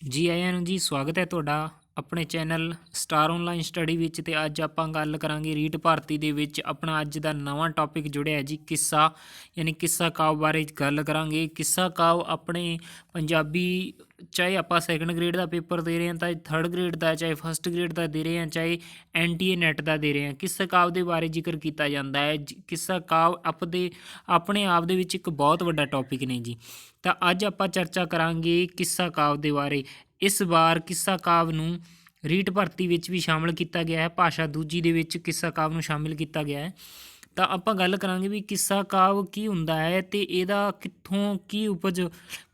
ਜੀ ਆਇਆਂ ਨੂੰ ਜੀ। ਸਵਾਗਤ ਹੈ ਤੁਹਾਡਾ ਆਪਣੇ ਚੈਨਲ ਸਟਾਰ ਆਨਲਾਈਨ ਸਟੱਡੀ ਵਿੱਚ। ਤੇ ਅੱਜ ਆਪਾਂ ਗੱਲ ਕਰਾਂਗੇ ਰੀਟ ਭਾਰਤੀ ਦੇ ਵਿੱਚ ਆਪਣਾ ਅੱਜ ਦਾ ਨਵਾਂ ਟੌਪਿਕ ਜੁੜਿਆ ਹੈ ਜੀ, ਕਿੱਸਾ ਯਾਨੀ ਕਿੱਸਾ ਕਾਵਿ ਬਾਰੇ ਗੱਲ ਕਰਾਂਗੇ। ਕਿੱਸਾ ਕਾਵਿ ਆਪਣੇ ਪੰਜਾਬੀ, ਚਾਹੇ ਆਪਾਂ ਸੈਕੰਡ ਗ੍ਰੇਡ ਦਾ ਪੇਪਰ ਦੇ ਰਹੇ ਹਾਂ, ਤਾਂ ਥਰਡ ਗ੍ਰੇਡ ਦਾ, ਚਾਹੇ ਫਸਟ ਗ੍ਰੇਡ ਦਾ ਦੇ ਰਹੇ ਹਾਂ, ਚਾਹੇ NTA ਨੈਟ ਦਾ ਦੇ ਰਹੇ ਹਾਂ, ਕਿੱਸਾ ਕਾਵਿ ਦੇ ਬਾਰੇ ਜ਼ਿਕਰ ਕੀਤਾ ਜਾਂਦਾ ਹੈ। ਕਿੱਸਾ ਕਾਵਿ ਆਪਣੇ ਆਪ ਦੇ ਵਿੱਚ ਇੱਕ ਬਹੁਤ ਵੱਡਾ ਟੌਪਿਕ ਨੇ ਜੀ। ਤਾਂ ਅੱਜ ਆਪਾਂ ਚਰਚਾ ਕਰਾਂਗੇ ਕਿੱਸਾ ਕਾਵਿ ਦੇ ਬਾਰੇ। ਇਸ ਵਾਰ ਕਿੱਸਾ ਕਾਵਿ ਨੂੰ ਰੀਟ ਭਰਤੀ ਵਿੱਚ ਵੀ ਸ਼ਾਮਲ ਕੀਤਾ ਗਿਆ ਹੈ। ਭਾਸ਼ਾ ਦੂਜੀ ਦੇ ਵਿੱਚ ਕਿੱਸਾ ਕਾਵਿ ਨੂੰ ਸ਼ਾਮਿਲ ਕੀਤਾ ਗਿਆ ਹੈ। ਤਾਂ ਆਪਾਂ ਗੱਲ ਕਰਾਂਗੇ ਵੀ ਕਿੱਸਾ ਕਾਵਿ ਕੀ ਹੁੰਦਾ ਹੈ ਅਤੇ ਇਹਦਾ ਕਿੱਥੋਂ ਕੀ ਉਪਜ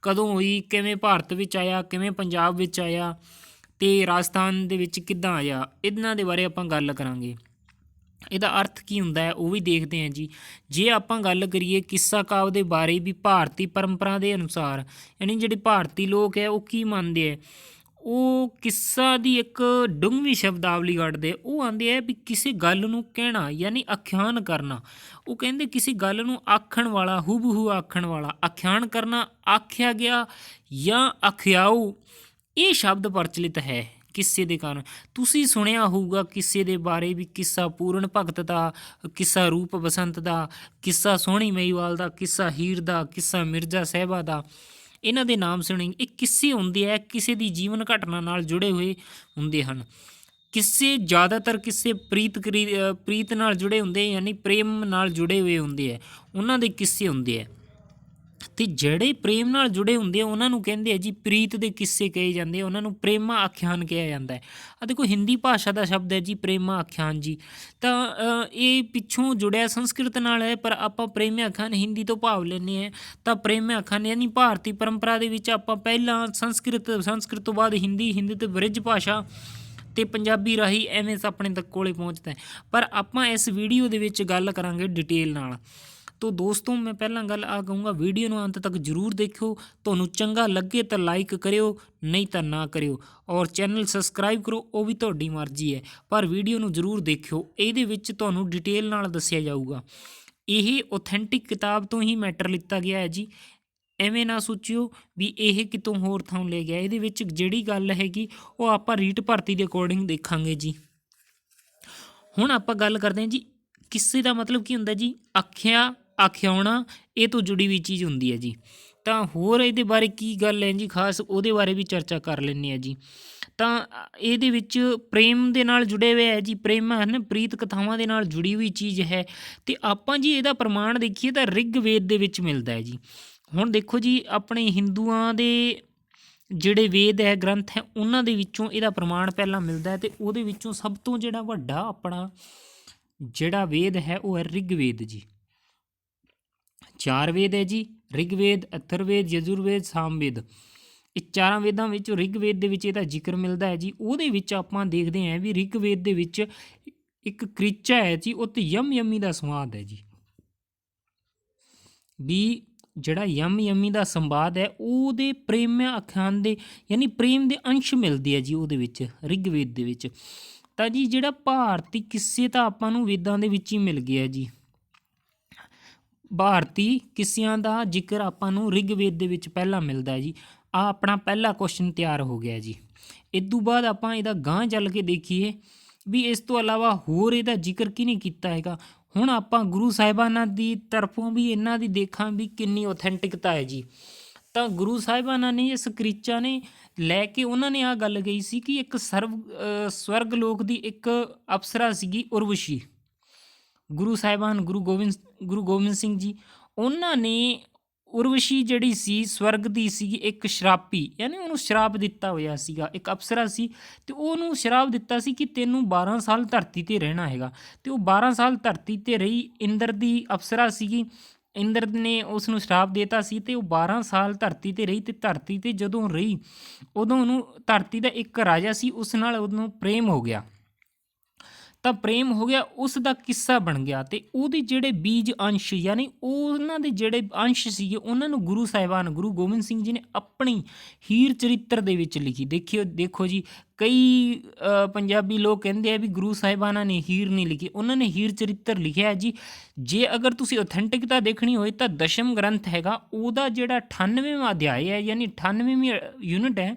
ਕਦੋਂ ਹੋਈ, ਕਿਵੇਂ ਭਾਰਤ ਵਿੱਚ ਆਇਆ, ਕਿਵੇਂ ਪੰਜਾਬ ਵਿੱਚ ਆਇਆ ਅਤੇ ਰਾਜਸਥਾਨ ਦੇ ਵਿੱਚ ਕਿੱਦਾਂ ਆਇਆ, ਇਹਨਾਂ ਦੇ ਬਾਰੇ ਆਪਾਂ ਗੱਲ ਕਰਾਂਗੇ। ਇਹਦਾ ਅਰਥ ਕੀ ਹੁੰਦਾ ਹੈ ਉਹ ਵੀ ਦੇਖਦੇ ਹਾਂ ਜੀ। ਜੇ ਆਪਾਂ ਗੱਲ ਕਰੀਏ ਕਿੱਸਾ ਕਾਵਿ ਦੇ ਬਾਰੇ, ਵੀ ਭਾਰਤੀ ਪਰੰਪਰਾ ਦੇ ਅਨੁਸਾਰ, ਯਾਨੀ ਜਿਹੜੇ ਭਾਰਤੀ ਲੋਕ ਹੈ ਉਹ ਕੀ ਮੰਨਦੇ ਹੈ, ਉਹ ਕਿੱਸਾ ਦੀ ਇੱਕ ਡੂੰਘਵੀਂ ਸ਼ਬਦਾਵਲੀ ਕੱਢਦੇ। ਉਹ ਆਂਦੇ ਆ ਵੀ ਕਿਸੇ ਗੱਲ ਨੂੰ ਕਹਿਣਾ ਯਾਨੀ ਆਖਿਆਨ ਕਰਨਾ। ਉਹ ਕਹਿੰਦੇ ਕਿਸੇ ਗੱਲ ਨੂੰ ਆਖਣ ਵਾਲਾ, ਹੂਬਹੂ ਆਖਣ ਵਾਲਾ, ਆਖਿਆਨ ਕਰਨਾ, ਆਖਿਆ ਗਿਆ ਜਾਂ ਆਖਿਆਊ, ਇਹ ਸ਼ਬਦ ਪ੍ਰਚਲਿਤ ਹੈ ਕਿੱਸੇ ਦੇ ਕਾਰਨ। ਤੁਸੀਂ ਸੁਣਿਆ ਹੋਊਗਾ ਕਿੱਸੇ ਦੇ ਬਾਰੇ ਵੀ, ਕਿੱਸਾ ਪੂਰਨ ਭਗਤ ਦਾ, ਕਿੱਸਾ ਰੂਪ ਬਸੰਤ ਦਾ, ਕਿੱਸਾ ਸੋਹਣੀ ਮਹੀਵਾਲ ਦਾ, ਕਿੱਸਾ ਹੀਰ ਦਾ, ਕਿੱਸਾ ਮਿਰਜ਼ਾ ਸਾਹਿਬਾ ਦਾ। ਇਹਨਾਂ ਦੇ ਨਾਮ ਸੁਣੇ। ਇਹ ਕਿੱਸੇ ਹੁੰਦੇ ਆ ਕਿਸੇ ਦੀ ਜੀਵਨ ਘਟਨਾ ਨਾਲ ਜੁੜੇ ਹੋਏ ਹੁੰਦੇ ਹਨ। ਕਿੱਸੇ ਜ਼ਿਆਦਾਤਰ ਕਿੱਸੇ ਪ੍ਰੀਤ ਨਾਲ ਜੁੜੇ ਹੁੰਦੇ, ਯਾਨੀ ਪ੍ਰੇਮ ਨਾਲ ਜੁੜੇ ਹੋਏ ਹੁੰਦੇ ਆ, ਉਹਨਾਂ ਦੇ ਕਿੱਸੇ ਹੁੰਦੇ ਆ। ਅਤੇ ਜਿਹੜੇ ਪ੍ਰੇਮ ਨਾਲ ਜੁੜੇ ਹੁੰਦੇ ਆ ਉਹਨਾਂ ਨੂੰ ਕਹਿੰਦੇ ਆ ਜੀ ਪ੍ਰੀਤ ਦੇ ਕਿੱਸੇ ਕਹੇ ਜਾਂਦੇ ਆ, ਉਹਨਾਂ ਨੂੰ ਪ੍ਰੇਮਾ ਆਖਿਆਨ ਕਿਹਾ ਜਾਂਦਾ ਹੈ। ਆ ਦੇਖੋ ਹਿੰਦੀ ਭਾਸ਼ਾ ਦਾ ਸ਼ਬਦ ਹੈ ਜੀ ਪ੍ਰੇਮਾ ਆਖਿਆਨ ਜੀ। ਤਾਂ ਇਹ ਪਿੱਛੋਂ ਜੁੜਿਆ ਸੰਸਕ੍ਰਿਤ ਨਾਲ ਹੈ, ਪਰ ਆਪਾਂ ਪ੍ਰੇਮ ਆਖਿਆਨ ਹਿੰਦੀ ਤੋਂ ਭਾਵ ਲੈਂਦੇ ਹਾਂ। ਤਾਂ ਪ੍ਰੇਮ ਆਖਿਆਨ ਯਾਨੀ ਭਾਰਤੀ ਪਰੰਪਰਾ ਦੇ ਵਿੱਚ ਆਪਾਂ ਪਹਿਲਾਂ ਸੰਸਕ੍ਰਿਤ ਤੋਂ ਬਾਅਦ ਹਿੰਦੀ ਤੋਂ ਬ੍ਰਿਜ ਭਾਸ਼ਾ ਅਤੇ ਪੰਜਾਬੀ ਰਾਹੀਂ ਐਵੇਂ ਆਪਣੇ ਤੱਕ ਕੋਲੇ ਪਹੁੰਚਦਾ। ਪਰ ਆਪਾਂ ਇਸ ਵੀਡੀਓ ਦੇ ਵਿੱਚ ਗੱਲ ਕਰਾਂਗੇ ਡਿਟੇਲ ਨਾਲ। ਤੋ ਦੋਸਤੋ ਮੈਂ ਪਹਿਲਾਂ ਗੱਲ ਆ ਕਹੂੰਗਾ, ਵੀਡੀਓ ਨੂੰ ਅੰਤ ਤੱਕ ਜ਼ਰੂਰ ਦੇਖਿਓ। ਤੁਹਾਨੂੰ ਚੰਗਾ ਲੱਗੇ ਤਾਂ ਲਾਈਕ ਕਰਿਓ, ਨਹੀਂ ਤਾਂ ਨਾ ਕਰਿਓ। ਔਰ ਚੈਨਲ ਸਬਸਕ੍ਰਾਈਬ ਕਰੋ, ਉਹ ਵੀ ਤੁਹਾਡੀ ਮਰਜ਼ੀ ਹੈ, ਪਰ ਵੀਡੀਓ ਨੂੰ ਜ਼ਰੂਰ ਦੇਖਿਓ। ਇਹਦੇ ਵਿੱਚ ਤੁਹਾਨੂੰ ਡਿਟੇਲ ਨਾਲ ਦੱਸਿਆ ਜਾਊਗਾ। ਇਹ ਓਥੈਂਟਿਕ ਕਿਤਾਬ ਤੋਂ ਹੀ ਮੈਟਰ ਲਿੱਤਾ ਗਿਆ ਹੈ ਜੀ। ਐਵੇਂ ਨਾ ਸੋਚਿਓ ਵੀ ਇਹ ਕਿਤੋਂ ਹੋਰ ਥਾਂ ਲੈ ਗਿਆ। ਇਹਦੇ ਵਿੱਚ ਜਿਹੜੀ ਗੱਲ ਹੈਗੀ ਉਹ ਆਪਾਂ ਰੀਟ ਭਰਤੀ ਦੇ ਅਕੋਰਡਿੰਗ ਦੇਖਾਂਗੇ ਜੀ। ਹੁਣ ਆਪਾਂ ਗੱਲ ਕਰਦੇ ਹਾਂ ਜੀ, ਕਿੱਸੇ ਦਾ ਮਤਲਬ ਕੀ ਹੁੰਦਾ ਜੀ? ਆਖਿਆ, ਆਖਿਆਉਣਾ, ਇਹ ਤੋਂ ਜੁੜੀ ਹੋਈ ਚੀਜ਼ ਹੁੰਦੀ ਹੈ ਜੀ। ਤਾਂ ਹੋਰ ਇਹਦੇ ਬਾਰੇ ਕੀ ਗੱਲ ਹੈ ਜੀ ਖਾਸ, ਉਹਦੇ ਬਾਰੇ ਵੀ ਚਰਚਾ ਕਰ ਲੈਂਦੇ ਹਾਂ ਜੀ। ਤਾਂ ਇਹਦੇ ਵਿੱਚ ਪ੍ਰੇਮ ਦੇ ਨਾਲ ਜੁੜੇ ਹੋਏ ਹੈ ਜੀ। ਪ੍ਰੇਮ ਹਨ ਪ੍ਰੀਤ ਕਥਾਵਾਂ ਦੇ ਨਾਲ ਜੁੜੀ ਹੋਈ ਚੀਜ਼ ਹੈ। ਅਤੇ ਆਪਾਂ ਜੀ ਇਹਦਾ ਪ੍ਰਮਾਣ ਦੇਖੀਏ ਤਾਂ ਰਿਗਵੇਦ ਦੇ ਵਿੱਚ ਮਿਲਦਾ ਹੈ ਜੀ। ਹੁਣ ਦੇਖੋ ਜੀ, ਆਪਣੇ ਹਿੰਦੂਆਂ ਦੇ ਜਿਹੜੇ ਵੇਦ ਹੈ, ਗ੍ਰੰਥ ਹੈ, ਉਹਨਾਂ ਦੇ ਵਿੱਚੋਂ ਇਹਦਾ ਪ੍ਰਮਾਣ ਪਹਿਲਾਂ ਮਿਲਦਾ ਹੈ। ਅਤੇ ਉਹਦੇ ਵਿੱਚੋਂ ਸਭ ਤੋਂ ਜਿਹੜਾ ਵੱਡਾ ਆਪਣਾ ਜਿਹੜਾ ਵੇਦ ਹੈ ਉਹ ਹੈ ਰਿਗਵੇਦ ਜੀ। 4 ਵੇਦ ਹੈ ਜੀ, ਰਿਗਵੇਦ, ਅਥਰਵੇਦ, ਯਜੁਰਵੇਦ, ਸਾਮਵੇਦ। ਇਹ 4 ਵੇਦਾਂ ਵਿੱਚ ਰਿਗਵੇਦ ਦੇ ਵਿੱਚ ਇਹਦਾ ਜ਼ਿਕਰ ਮਿਲਦਾ ਹੈ ਜੀ। ਉਹਦੇ ਵਿੱਚ ਆਪਾਂ ਦੇਖਦੇ ਹਾਂ ਵੀ ਰਿਗਵੇਦ ਦੇ ਵਿੱਚ ਇੱਕ ਕ੍ਰਿਚਾ ਹੈ ਜੀ, ਉਹ 'ਤੇ ਯਮੀ ਦਾ ਸੰਵਾਦ ਹੈ ਜੀ। ਵੀ ਜਿਹੜਾ ਯਮੀ ਦਾ ਸੰਵਾਦ ਹੈ ਉਹਦੇ ਪ੍ਰੇਮ ਆਖਿਆਨ ਦੇ, ਯਾਨੀ ਪ੍ਰੇਮ ਦੇ ਅੰਸ਼ ਮਿਲਦੇ ਆ ਜੀ ਉਹਦੇ ਵਿੱਚ, ਰਿਗਵੇਦ ਦੇ ਵਿੱਚ। ਤਾਂ ਜੀ ਜਿਹੜਾ ਭਾਰਤੀ ਕਿੱਸੇ ਤਾਂ ਆਪਾਂ ਨੂੰ ਵੇਦਾਂ ਦੇ ਵਿੱਚ ਹੀ ਮਿਲ ਗਿਆ ਜੀ। ਭਾਰਤੀ ਕਿੱਸਿਆਂ ਦਾ ਜ਼ਿਕਰ ਆਪਾਂ ਨੂੰ ਰਿਗਵੇਦ ਦੇ ਵਿੱਚ ਪਹਿਲਾਂ ਮਿਲਦਾ ਹੈ ਜੀ। ਆਹ ਆਪਣਾ ਪਹਿਲਾ ਕੁਐਸਚਨ ਤਿਆਰ ਹੋ ਗਿਆ ਜੀ। ਇਸ ਤੋਂ ਬਾਅਦ ਆਪਾਂ ਇਹਦਾ ਗਾਂਹ ਚੱਲ ਕੇ ਦੇਖੀਏ ਵੀ ਇਸ ਤੋਂ ਇਲਾਵਾ ਹੋਰ ਇਹਦਾ ਜ਼ਿਕਰ ਕਿਹਨੇ ਕੀਤਾ ਹੈਗਾ। ਹੁਣ ਆਪਾਂ ਗੁਰੂ ਸਾਹਿਬਾਨਾਂ ਦੀ ਤਰਫੋਂ ਵੀ ਇਹਨਾਂ ਦੀ ਦੇਖਾਂ ਵੀ ਕਿੰਨੀ ਓਥੈਂਟਿਕਤਾ ਹੈ ਜੀ। ਤਾਂ ਗੁਰੂ ਸਾਹਿਬਾਨਾਂ ਨੇ ਇਸ ਕ੍ਰਿਚਾ ਨੇ ਲੈ ਕੇ ਉਹਨਾਂ ਨੇ ਆਹ ਗੱਲ ਕਹੀ ਸੀ ਕਿ ਇੱਕ ਸਵਰਗ ਲੋਕ ਦੀ ਇੱਕ ਅਪਸਰਾ ਸੀਗੀ ਉਰਵਸ਼ੀ। ਗੁਰੂ ਸਾਹਿਬਾਨ ਗੁਰੂ ਗੋਬਿੰਦ ਸਿੰਘ ਜੀ, ਉਹਨਾਂ ਨੇ ਉਰਵਸ਼ੀ ਜਿਹੜੀ ਸੀ ਸਵਰਗ ਦੀ ਸੀਗੀ, ਇੱਕ ਸ਼ਰਾਪੀ, ਯਾਨੀ ਉਹਨੂੰ ਸ਼ਰਾਪ ਦਿੱਤਾ ਹੋਇਆ ਸੀਗਾ। ਇੱਕ ਅਪਸਰਾ ਸੀ ਅਤੇ ਉਹਨੂੰ ਸ਼ਰਾਪ ਦਿੱਤਾ ਸੀ ਕਿ ਤੈਨੂੰ 12 ਸਾਲ ਧਰਤੀ 'ਤੇ ਰਹਿਣਾ ਹੈਗਾ। ਅਤੇ ਉਹ 12 ਸਾਲ ਧਰਤੀ 'ਤੇ ਰਹੀ। ਇੰਦਰ ਦੀ ਅਪਸਰਾ ਸੀਗੀ। ਇੰਦਰ ਨੇ ਉਸ ਨੂੰ ਸ਼ਰਾਪ ਦੇਤਾ ਸੀ ਅਤੇ ਉਹ 12 ਸਾਲ ਧਰਤੀ 'ਤੇ ਰਹੀ। ਅਤੇ ਧਰਤੀ 'ਤੇ ਜਦੋਂ ਰਹੀ ਉਦੋਂ ਉਹਨੂੰ ਧਰਤੀ ਦਾ ਇੱਕ ਰਾਜਾ ਸੀ, ਉਸ ਨਾਲ ਉਹਨੂੰ ਪ੍ਰੇਮ ਹੋ ਗਿਆ। ਤਾਂ ਪ੍ਰੇਮ ਹੋ ਗਿਆ, ਉਸ ਦਾ ਕਿੱਸਾ ਬਣ ਗਿਆ। ਅਤੇ ਉਹਦੇ ਜਿਹੜੇ ਬੀਜ ਅੰਸ਼, ਯਾਨੀ ਉਹਨਾਂ ਦੇ ਜਿਹੜੇ ਅੰਸ਼ ਸੀਗੇ, ਉਹਨਾਂ ਨੂੰ ਗੁਰੂ ਸਾਹਿਬਾਨ ਗੁਰੂ ਗੋਬਿੰਦ ਸਿੰਘ ਜੀ ਨੇ ਆਪਣੀ ਹੀਰ ਚਰਿੱਤਰ ਦੇ ਵਿੱਚ ਲਿਖੀ। ਦੇਖੋ ਜੀ, ਕਈ ਪੰਜਾਬੀ ਲੋਕ ਕਹਿੰਦੇ ਆ ਵੀ ਗੁਰੂ ਸਾਹਿਬਾਨਾਂ ਨੇ ਹੀਰ ਨਹੀਂ ਲਿਖੀ, ਉਹਨਾਂ ਨੇ ਹੀਰ ਚਰਿੱਤਰ ਲਿਖਿਆ ਜੀ। ਜੇ ਅਗਰ ਤੁਸੀਂ ਓਥੈਂਟਿਕਤਾ ਦੇਖਣੀ ਹੋਏ ਤਾਂ ਦਸ਼ਮ ਗ੍ਰੰਥ ਹੈਗਾ, ਉਹਦਾ ਜਿਹੜਾ 98ਵਾਂ ਅਧਿਆਇ ਹੈ, ਯਾਨੀ 98ਵੀਂ ਯੂਨਿਟ ਹੈ,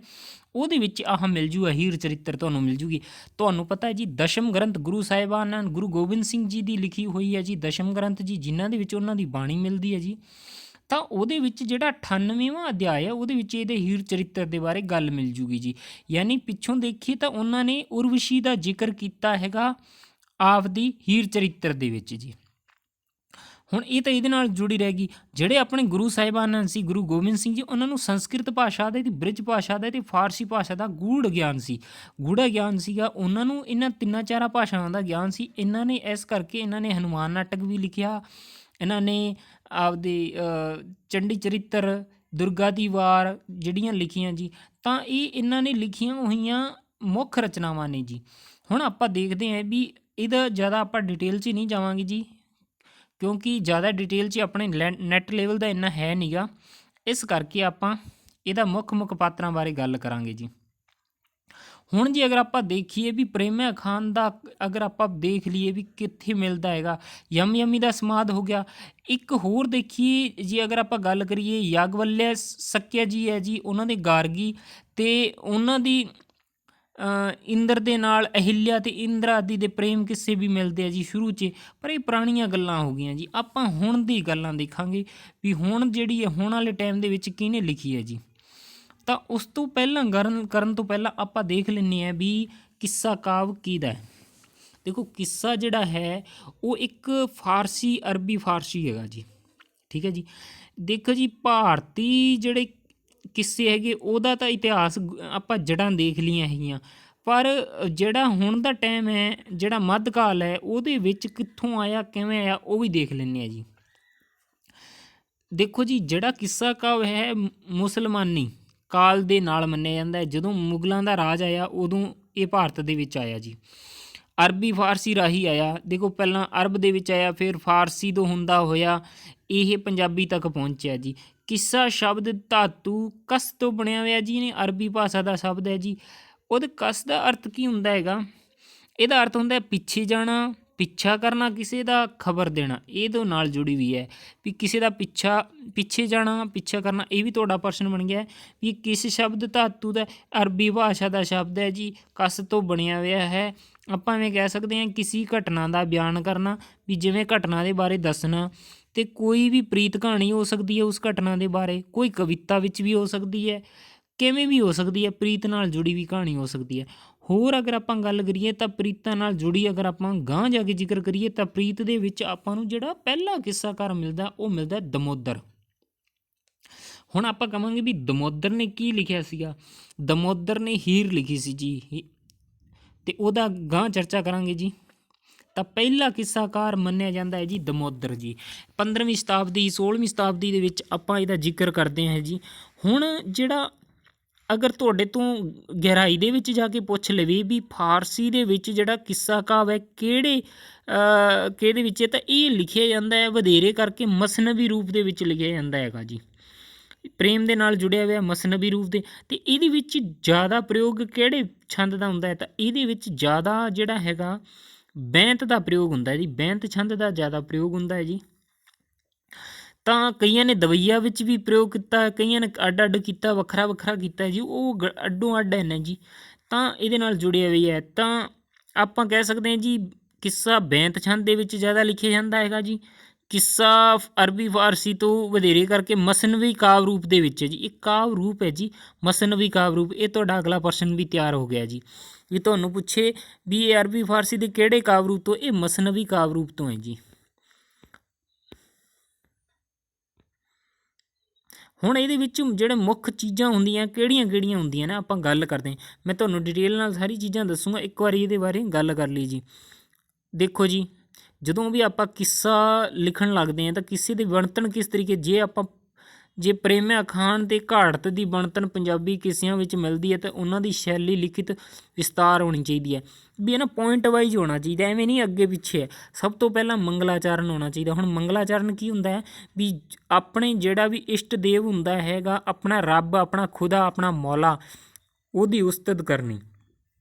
ਉਹਦੇ ਵਿੱਚ ਆਹ ਮਿਲ ਜੂਗਾ ਹੀਰ ਚਰਿੱਤਰ ਤੁਹਾਨੂੰ ਮਿਲ ਜੂਗੀ। ਤੁਹਾਨੂੰ ਪਤਾ ਹੈ ਜੀ ਦਸ਼ਮ ਗ੍ਰੰਥ ਗੁਰੂ ਸਾਹਿਬਾਨਾਂ ਗੁਰੂ ਗੋਬਿੰਦ ਸਿੰਘ ਜੀ ਦੀ ਲਿਖੀ ਹੋਈ ਹੈ ਜੀ ਦਸ਼ਮ ਗ੍ਰੰਥ ਜੀ, ਜਿਨ੍ਹਾਂ ਦੇ ਵਿੱਚ ਉਹਨਾਂ ਦੀ ਬਾਣੀ ਮਿਲਦੀ ਹੈ ਜੀ। ਤਾਂ ਉਹਦੇ ਵਿੱਚ ਜਿਹੜਾ 98ਵਾਂ ਅਧਿਆਇ ਹੈ ਉਹਦੇ ਵਿੱਚ ਇਹਦੇ ਹੀਰ ਚਰਿੱਤਰ ਦੇ ਬਾਰੇ ਗੱਲ ਮਿਲ ਜੂਗੀ ਜੀ। ਯਾਨੀ ਪਿੱਛੋਂ ਦੇਖੀਏ ਤਾਂ ਉਹਨਾਂ ਨੇ ਉਰਵਸ਼ੀ ਦਾ ਜ਼ਿਕਰ ਕੀਤਾ ਹੈਗਾ ਆਪਦੀ ਹੀਰ ਚਰਿੱਤਰ ਦੇ ਵਿੱਚ ਜੀ। ਹੁਣ ਇਹ ਤਾਂ ਇਹਦੇ ਨਾਲ ਜੁੜੀ ਰਹਿ ਗਈ। ਜਿਹੜੇ ਆਪਣੇ ਗੁਰੂ ਸਾਹਿਬਾਨ ਸੀ ਗੁਰੂ ਗੋਬਿੰਦ ਸਿੰਘ ਜੀ, ਉਹਨਾਂ ਨੂੰ ਸੰਸਕ੍ਰਿਤ ਭਾਸ਼ਾ ਦਾ ਅਤੇ ਬ੍ਰਿਜ ਭਾਸ਼ਾ ਦਾ ਅਤੇ ਫਾਰਸੀ ਭਾਸ਼ਾ ਦਾ ਗੂੜ੍ਹ ਗਿਆਨ ਸੀ, ਗੂੜ੍ਹਾ ਗਿਆਨ ਸੀਗਾ ਉਹਨਾਂ ਨੂੰ। ਇਹਨਾਂ ਤਿੰਨਾਂ ਚਾਰਾਂ ਭਾਸ਼ਾਵਾਂ ਦਾ ਗਿਆਨ ਸੀ। ਇਹਨਾਂ ਨੇ ਇਸ ਕਰਕੇ ਇਹਨਾਂ ਨੇ ਹਨੂੰਮਾਨ ਨਾਟਕ ਵੀ ਲਿਖਿਆ, ਇਹਨਾਂ ਨੇ ਆਪਦੇ ਚੰਡੀ ਚਰਿੱਤਰ, ਦੁਰਗਾ ਦੀ ਵਾਰ ਜਿਹੜੀਆਂ ਲਿਖੀਆਂ ਜੀ। ਤਾਂ ਇਹ ਇਹਨਾਂ ਨੇ ਲਿਖੀਆਂ ਹੋਈਆਂ ਮੁੱਖ ਰਚਨਾਵਾਂ ਨੇ ਜੀ। ਹੁਣ ਆਪਾਂ ਦੇਖਦੇ ਹਾਂ ਵੀ ਇਹਦਾ ਜ਼ਿਆਦਾ ਆਪਾਂ ਡਿਟੇਲ 'ਚ ਨਹੀਂ ਜਾਵਾਂਗੇ ਜੀ, ਕਿਉਂਕਿ ਜ਼ਿਆਦਾ ਡਿਟੇਲ 'ਚ ਆਪਣੇ ਨੈੱਟ ਲੈਵਲ ਦਾ ਇੰਨਾ ਹੈ ਨਹੀਂ ਗਾ। ਇਸ ਕਰਕੇ ਆਪਾਂ ਇਹਦਾ ਮੁੱਖ ਪਾਤਰਾਂ ਬਾਰੇ ਗੱਲ ਕਰਾਂਗੇ ਜੀ। ਹੁਣ ਜੀ ਅਗਰ ਆਪਾਂ ਦੇਖੀਏ ਵੀ ਪ੍ਰੇਮਿਆ ਖਾਨ ਦਾ ਅਗਰ ਆਪਾਂ ਦੇਖ ਲਈਏ ਵੀ ਕਿੱਥੇ ਮਿਲਦਾ ਹੈਗਾ, ਯਮੀ ਦਾ ਸਮਾਧ ਹੋ ਗਿਆ। ਇੱਕ ਹੋਰ ਦੇਖੀਏ ਜੀ ਅਗਰ ਆਪਾਂ ਗੱਲ ਕਰੀਏ ਯਾਗਵੱਲਿਆ ਸਕਿਆ ਜੀ ਹੈ ਜੀ, ਉਹਨਾਂ ਦੇ ਗਾਰਗੀ ਅਤੇ ਉਹਨਾਂ ਦੀ ਇੰਦਰ ਦੇ ਨਾਲ ਅਹਿਲਿਆ ਅਤੇ ਇੰਦਰ ਆਦਿ ਦੇ ਪ੍ਰੇਮ ਕਿੱਸੇ ਵੀ ਮਿਲਦੇ ਆ ਜੀ ਸ਼ੁਰੂ 'ਚ। ਪਰ ਇਹ ਪੁਰਾਣੀਆਂ ਗੱਲਾਂ ਹੋ ਗਈਆਂ ਜੀ। ਆਪਾਂ ਹੁਣ ਦੀ ਗੱਲਾਂ ਦੇਖਾਂਗੇ ਵੀ ਹੁਣ ਜਿਹੜੀ ਹੈ ਹੁਣ ਵਾਲੇ ਟਾਈਮ ਦੇ ਵਿੱਚ ਕਿਹਨੇ ਲਿਖੀ ਹੈ ਜੀ। ਤਾਂ ਉਸ ਤੋਂ ਪਹਿਲਾਂ ਕਰਨ ਤੋਂ ਪਹਿਲਾਂ ਆਪਾਂ ਦੇਖ ਲੈਂਦੇ ਹਾਂ ਵੀ ਕਿੱਸਾ ਕਾਵਿ ਕਿਹਦਾ ਹੈ। ਦੇਖੋ ਕਿੱਸਾ ਜਿਹੜਾ ਹੈ ਉਹ ਇੱਕ ਫਾਰਸੀ ਅਰਬੀ ਫਾਰਸੀ ਹੈਗਾ ਜੀ, ਠੀਕ ਹੈ ਜੀ। ਦੇਖੋ ਜੀ ਭਾਰਤੀ ਜਿਹੜੇ ਕਿੱਸੇ ਹੈਗੇ ਉਹਦਾ ਤਾਂ ਇਤਿਹਾਸ ਆਪਾਂ ਜੜ੍ਹਾਂ ਦੇਖ ਲਈਆਂ ਹੈਗੀਆਂ, ਪਰ ਜਿਹੜਾ ਹੁਣ ਦਾ ਟਾਈਮ ਹੈ, ਜਿਹੜਾ ਮੱਧਕਾਲ ਹੈ, ਉਹਦੇ ਵਿੱਚ ਕਿੱਥੋਂ ਆਇਆ ਕਿਵੇਂ ਆਇਆ ਉਹ ਵੀ ਦੇਖ ਲੈਂਦੇ ਹਾਂ ਜੀ। ਦੇਖੋ ਜੀ ਜਿਹੜਾ ਕਿੱਸਾ ਕਾਵਿ ਹੈ ਮੁਸਲਮਾਨੀ ਕਾਲ ਦੇ ਨਾਲ ਮੰਨਿਆ ਜਾਂਦਾ ਹੈ। ਜਦੋਂ ਮੁਗਲਾਂ ਦਾ ਰਾਜ ਆਇਆ ਉਦੋਂ ਇਹ ਭਾਰਤ ਦੇ ਵਿੱਚ ਆਇਆ ਜੀ। ਅਰਬੀ ਫਾਰਸੀ ਰਾਹੀਂ ਆਇਆ। ਦੇਖੋ ਪਹਿਲਾਂ ਅਰਬ ਦੇ ਵਿੱਚ ਆਇਆ, ਫਿਰ ਫਾਰਸੀ ਤੋਂ ਹੁੰਦਾ ਹੋਇਆ ਇਹ ਪੰਜਾਬੀ ਤੱਕ ਪਹੁੰਚਿਆ ਜੀ। ਕਿੱਸਾ ਸ਼ਬਦ ਧਾਤੂ ਕਸ ਤੋਂ ਬਣਿਆ ਹੋਇਆ ਜੀ, ਨੇ ਅਰਬੀ ਭਾਸ਼ਾ ਦਾ ਸ਼ਬਦ ਹੈ ਜੀ। ਉਹਦੇ ਕਸ ਦਾ ਅਰਥ ਕੀ ਹੁੰਦਾ ਹੈਗਾ? ਇਹਦਾ ਅਰਥ ਹੁੰਦਾ ਪਿੱਛੇ ਜਾਣਾ, ਪਿੱਛਾ ਕਰਨਾ, ਕਿਸੇ ਦਾ ਖਬਰ ਦੇਣਾ। ਇਹਦੇ ਨਾਲ ਜੁੜੀ ਹੋਈ ਹੈ ਵੀ ਕਿਸੇ ਦਾ ਪਿੱਛੇ ਜਾਣਾ, ਪਿੱਛਾ ਕਰਨਾ। ਇਹ ਵੀ ਤੁਹਾਡਾ ਪ੍ਰਸ਼ਨ ਬਣ ਗਿਆ ਵੀ ਕਿਸ ਸ਼ਬਦ ਧਾਤੂ ਦਾ? ਅਰਬੀ ਭਾਸ਼ਾ ਦਾ ਸ਼ਬਦ ਹੈ ਜੀ, ਕਸ ਤੋਂ ਬਣਿਆ ਹੋਇਆ ਹੈ। ਆਪਾਂ ਐਵੇਂ ਕਹਿ ਸਕਦੇ ਹਾਂ ਕਿਸੇ ਘਟਨਾ ਦਾ ਬਿਆਨ ਕਰਨਾ, ਵੀ ਜਿਵੇਂ ਘਟਨਾ ਦੇ ਬਾਰੇ ਦੱਸਣਾ। ਅਤੇ ਕੋਈ ਵੀ ਪ੍ਰੀਤ ਕਹਾਣੀ ਹੋ ਸਕਦੀ ਹੈ ਉਸ ਘਟਨਾ ਦੇ ਬਾਰੇ, ਕੋਈ ਕਵਿਤਾ ਵਿੱਚ ਵੀ ਹੋ ਸਕਦੀ ਹੈ, ਕਿਵੇਂ ਵੀ ਹੋ ਸਕਦੀ ਹੈ, ਪ੍ਰੀਤ ਨਾਲ ਜੁੜੀ ਵੀ ਕਹਾਣੀ ਹੋ ਸਕਦੀ ਹੈ। ਹੋਰ ਅਗਰ ਆਪਾਂ ਗੱਲ ਕਰੀਏ ਤਾਂ ਪ੍ਰੀਤਾਂ ਨਾਲ ਜੁੜੀ ਅਗਰ ਆਪਾਂ ਗਾਂਹ ਜਾ ਕੇ ਜ਼ਿਕਰ ਕਰੀਏ ਤਾਂ ਪ੍ਰੀਤ ਦੇ ਵਿੱਚ ਆਪਾਂ ਨੂੰ ਜਿਹੜਾ ਪਹਿਲਾ ਕਿੱਸਾਕਾਰ ਮਿਲਦਾ ਉਹ ਮਿਲਦਾ ਦਮੋਦਰ। ਹੁਣ ਆਪਾਂ ਕਹਾਂਗੇ ਵੀ ਦਮੋਦਰ ਨੇ ਕੀ ਲਿਖਿਆ ਸੀਗਾ? ਦਮੋਦਰ ਨੇ ਹੀਰ ਲਿਖੀ ਸੀ ਜੀ, ਅਤੇ ਉਹਦਾ ਗਾਂਹ ਚਰਚਾ ਕਰਾਂਗੇ ਜੀ। ਤਾਂ ਪਹਿਲਾ ਕਿੱਸਾਕਾਰ ਮੰਨਿਆ ਜਾਂਦਾ ਹੈ ਜੀ ਦਮੋਦਰ ਜੀ। 15ਵੀਂ ਸ਼ਤਾਬਦੀ 16ਵੀਂ ਸ਼ਤਾਬਦੀ ਦੇ ਵਿੱਚ ਆਪਾਂ ਇਹਦਾ ਜ਼ਿਕਰ ਕਰਦੇ ਹਾਂ ਜੀ। ਹੁਣ ਜਿਹੜਾ ਅਗਰ ਤੁਹਾਡੇ ਤੋਂ ਗਹਿਰਾਈ ਦੇ ਵਿੱਚ ਜਾ ਕੇ ਪੁੱਛ ਲਵੇ ਵੀ ਫਾਰਸੀ ਦੇ ਵਿੱਚ ਜਿਹੜਾ ਕਿੱਸਾ ਕਾਵਿ ਹੈ ਕਿਹਦੇ ਵਿੱਚ ਹੈ, ਤਾਂ ਇਹ ਲਿਖਿਆ ਜਾਂਦਾ ਹੈ ਵਧੇਰੇ ਕਰਕੇ ਮਸਨਵੀ ਰੂਪ ਦੇ ਵਿੱਚ ਲਿਖਿਆ ਜਾਂਦਾ ਹੈਗਾ ਜੀ। ਪ੍ਰੇਮ ਦੇ ਨਾਲ ਜੁੜਿਆ ਹੋਇਆ ਮਸਨਵੀ ਰੂਪ ਦੇ। ਅਤੇ ਇਹਦੇ ਵਿੱਚ ਜ਼ਿਆਦਾ ਪ੍ਰਯੋਗ ਕਿਹੜੇ ਛੰਦ ਦਾ ਹੁੰਦਾ ਹੈ? ਤਾਂ ਇਹਦੇ ਵਿੱਚ ਜ਼ਿਆਦਾ ਜਿਹੜਾ ਹੈਗਾ ਬੈਂਤ ਦਾ ਪ੍ਰਯੋਗ ਹੁੰਦਾ ਹੈ ਜੀ। ਬੈਂਤ ਛੰਦ ਦਾ ਜ਼ਿਆਦਾ ਪ੍ਰਯੋਗ ਹੁੰਦਾ ਹੈ ਜੀ। ਤਾਂ ਕਈਆਂ ਨੇ ਦਵਈਆ ਵਿੱਚ ਵੀ ਪ੍ਰਯੋਗ ਕੀਤਾ, ਕਈਆਂ ਨੇ ਅੱਡ ਕੀਤਾ, ਵੱਖਰਾ ਕੀਤਾ ਜੀ। ਉਹ ਅੱਡੋਂ ਅੱਡ ਨੇ ਜੀ। ਤਾਂ ਇਹਦੇ ਨਾਲ ਜੁੜਿਆ ਹੋਈ ਹੈ। ਤਾਂ ਆਪਾਂ ਕਹਿ ਸਕਦੇ ਹਾਂ ਜੀ ਕਿੱਸਾ ਬੈਂਤ ਛੰਦ ਦੇ ਵਿੱਚ ਜ਼ਿਆਦਾ ਲਿਖਿਆ ਜਾਂਦਾ ਹੈਗਾ ਜੀ। ਕਿੱਸਾ ਅਰਬੀ ਫਾਰਸੀ ਤੋਂ ਵਧੇਰੇ ਕਰਕੇ ਮਸਨਵੀ ਕਾਵਿ ਰੂਪ ਦੇ ਵਿੱਚ ਹੈ ਜੀ। ਇਹ ਕਾਵਿ ਰੂਪ ਹੈ ਜੀ, ਮਸਨਵੀ ਕਾਵਿ ਰੂਪ। ਇਹ ਤੁਹਾਡਾ ਅਗਲਾ ਪ੍ਰਸ਼ਨ ਵੀ ਤਿਆਰ ਹੋ ਗਿਆ ਜੀ, ਵੀ ਤੁਹਾਨੂੰ ਪੁੱਛੇ ਵੀ ਇਹ ਅਰਬੀ ਫਾਰਸੀ ਦੇ ਕਿਹੜੇ ਕਾਵਿ ਰੂਪ ਤੋਂ? ਇਹ ਮਸਨਵੀ ਕਾਵਿ ਰੂਪ ਤੋਂ ਹੈ ਜੀ। ਹੁਣ ਇਹਦੇ ਵਿੱਚ ਜਿਹੜੇ ਮੁੱਖ ਚੀਜ਼ਾਂ ਹੁੰਦੀਆਂ ਕਿਹੜੀਆਂ ਹੁੰਦੀਆਂ ਨੇ ਆਪਾਂ ਗੱਲ ਕਰਦੇ ਹਾਂ। ਮੈਂ ਤੁਹਾਨੂੰ ਡਿਟੇਲ ਨਾਲ ਸਾਰੀ ਚੀਜ਼ਾਂ ਦੱਸੂੰਗਾ, ਇੱਕ ਵਾਰੀ ਇਹਦੇ ਬਾਰੇ ਗੱਲ ਕਰ ਲਈ ਜੀ। ਦੇਖੋ ਜੀ ਜਦੋਂ ਵੀ ਆਪਾਂ ਕਿੱਸਾ ਲਿਖਣ ਲੱਗਦੇ ਹਾਂ ਤਾਂ ਕਿੱਸੇ ਦੀ ਬਣਤਰ ਕਿਸ ਤਰੀਕੇ, ਜੇ ਪ੍ਰੇਮਿਆ ਖਾਨ ਅਤੇ ਘਾੜਤ ਦੀ ਬਣਤਰ ਪੰਜਾਬੀ ਕਿੱਸਿਆਂ ਵਿੱਚ ਮਿਲਦੀ ਹੈ ਤਾਂ ਉਹਨਾਂ ਦੀ ਸ਼ੈਲੀ ਲਿਖਿਤ ਵਿਸਤਾਰ ਹੋਣੀ ਚਾਹੀਦੀ ਹੈ। ਵੀ ਇਹ ਨਾ ਪੁਆਇੰਟ ਵਾਈਜ਼ ਹੋਣਾ ਚਾਹੀਦਾ, ਐਵੇਂ ਨਹੀਂ ਅੱਗੇ ਪਿੱਛੇ ਹੈ। ਸਭ ਤੋਂ ਪਹਿਲਾਂ ਮੰਗਲਾਚਰਨ ਹੋਣਾ ਚਾਹੀਦਾ। ਹੁਣ ਮੰਗਲਾਚਰਨ ਕੀ ਹੁੰਦਾ ਹੈ? ਵੀ ਆਪਣੇ ਜਿਹੜਾ ਵੀ ਇਸ਼ਟ ਦੇਵ ਹੁੰਦਾ ਹੈਗਾ, ਆਪਣਾ ਰੱਬ, ਆਪਣਾ ਖੁਦਾ, ਆਪਣਾ ਮੌਲਾ, ਉਹਦੀ ਉਸਤਤ ਕਰਨੀ।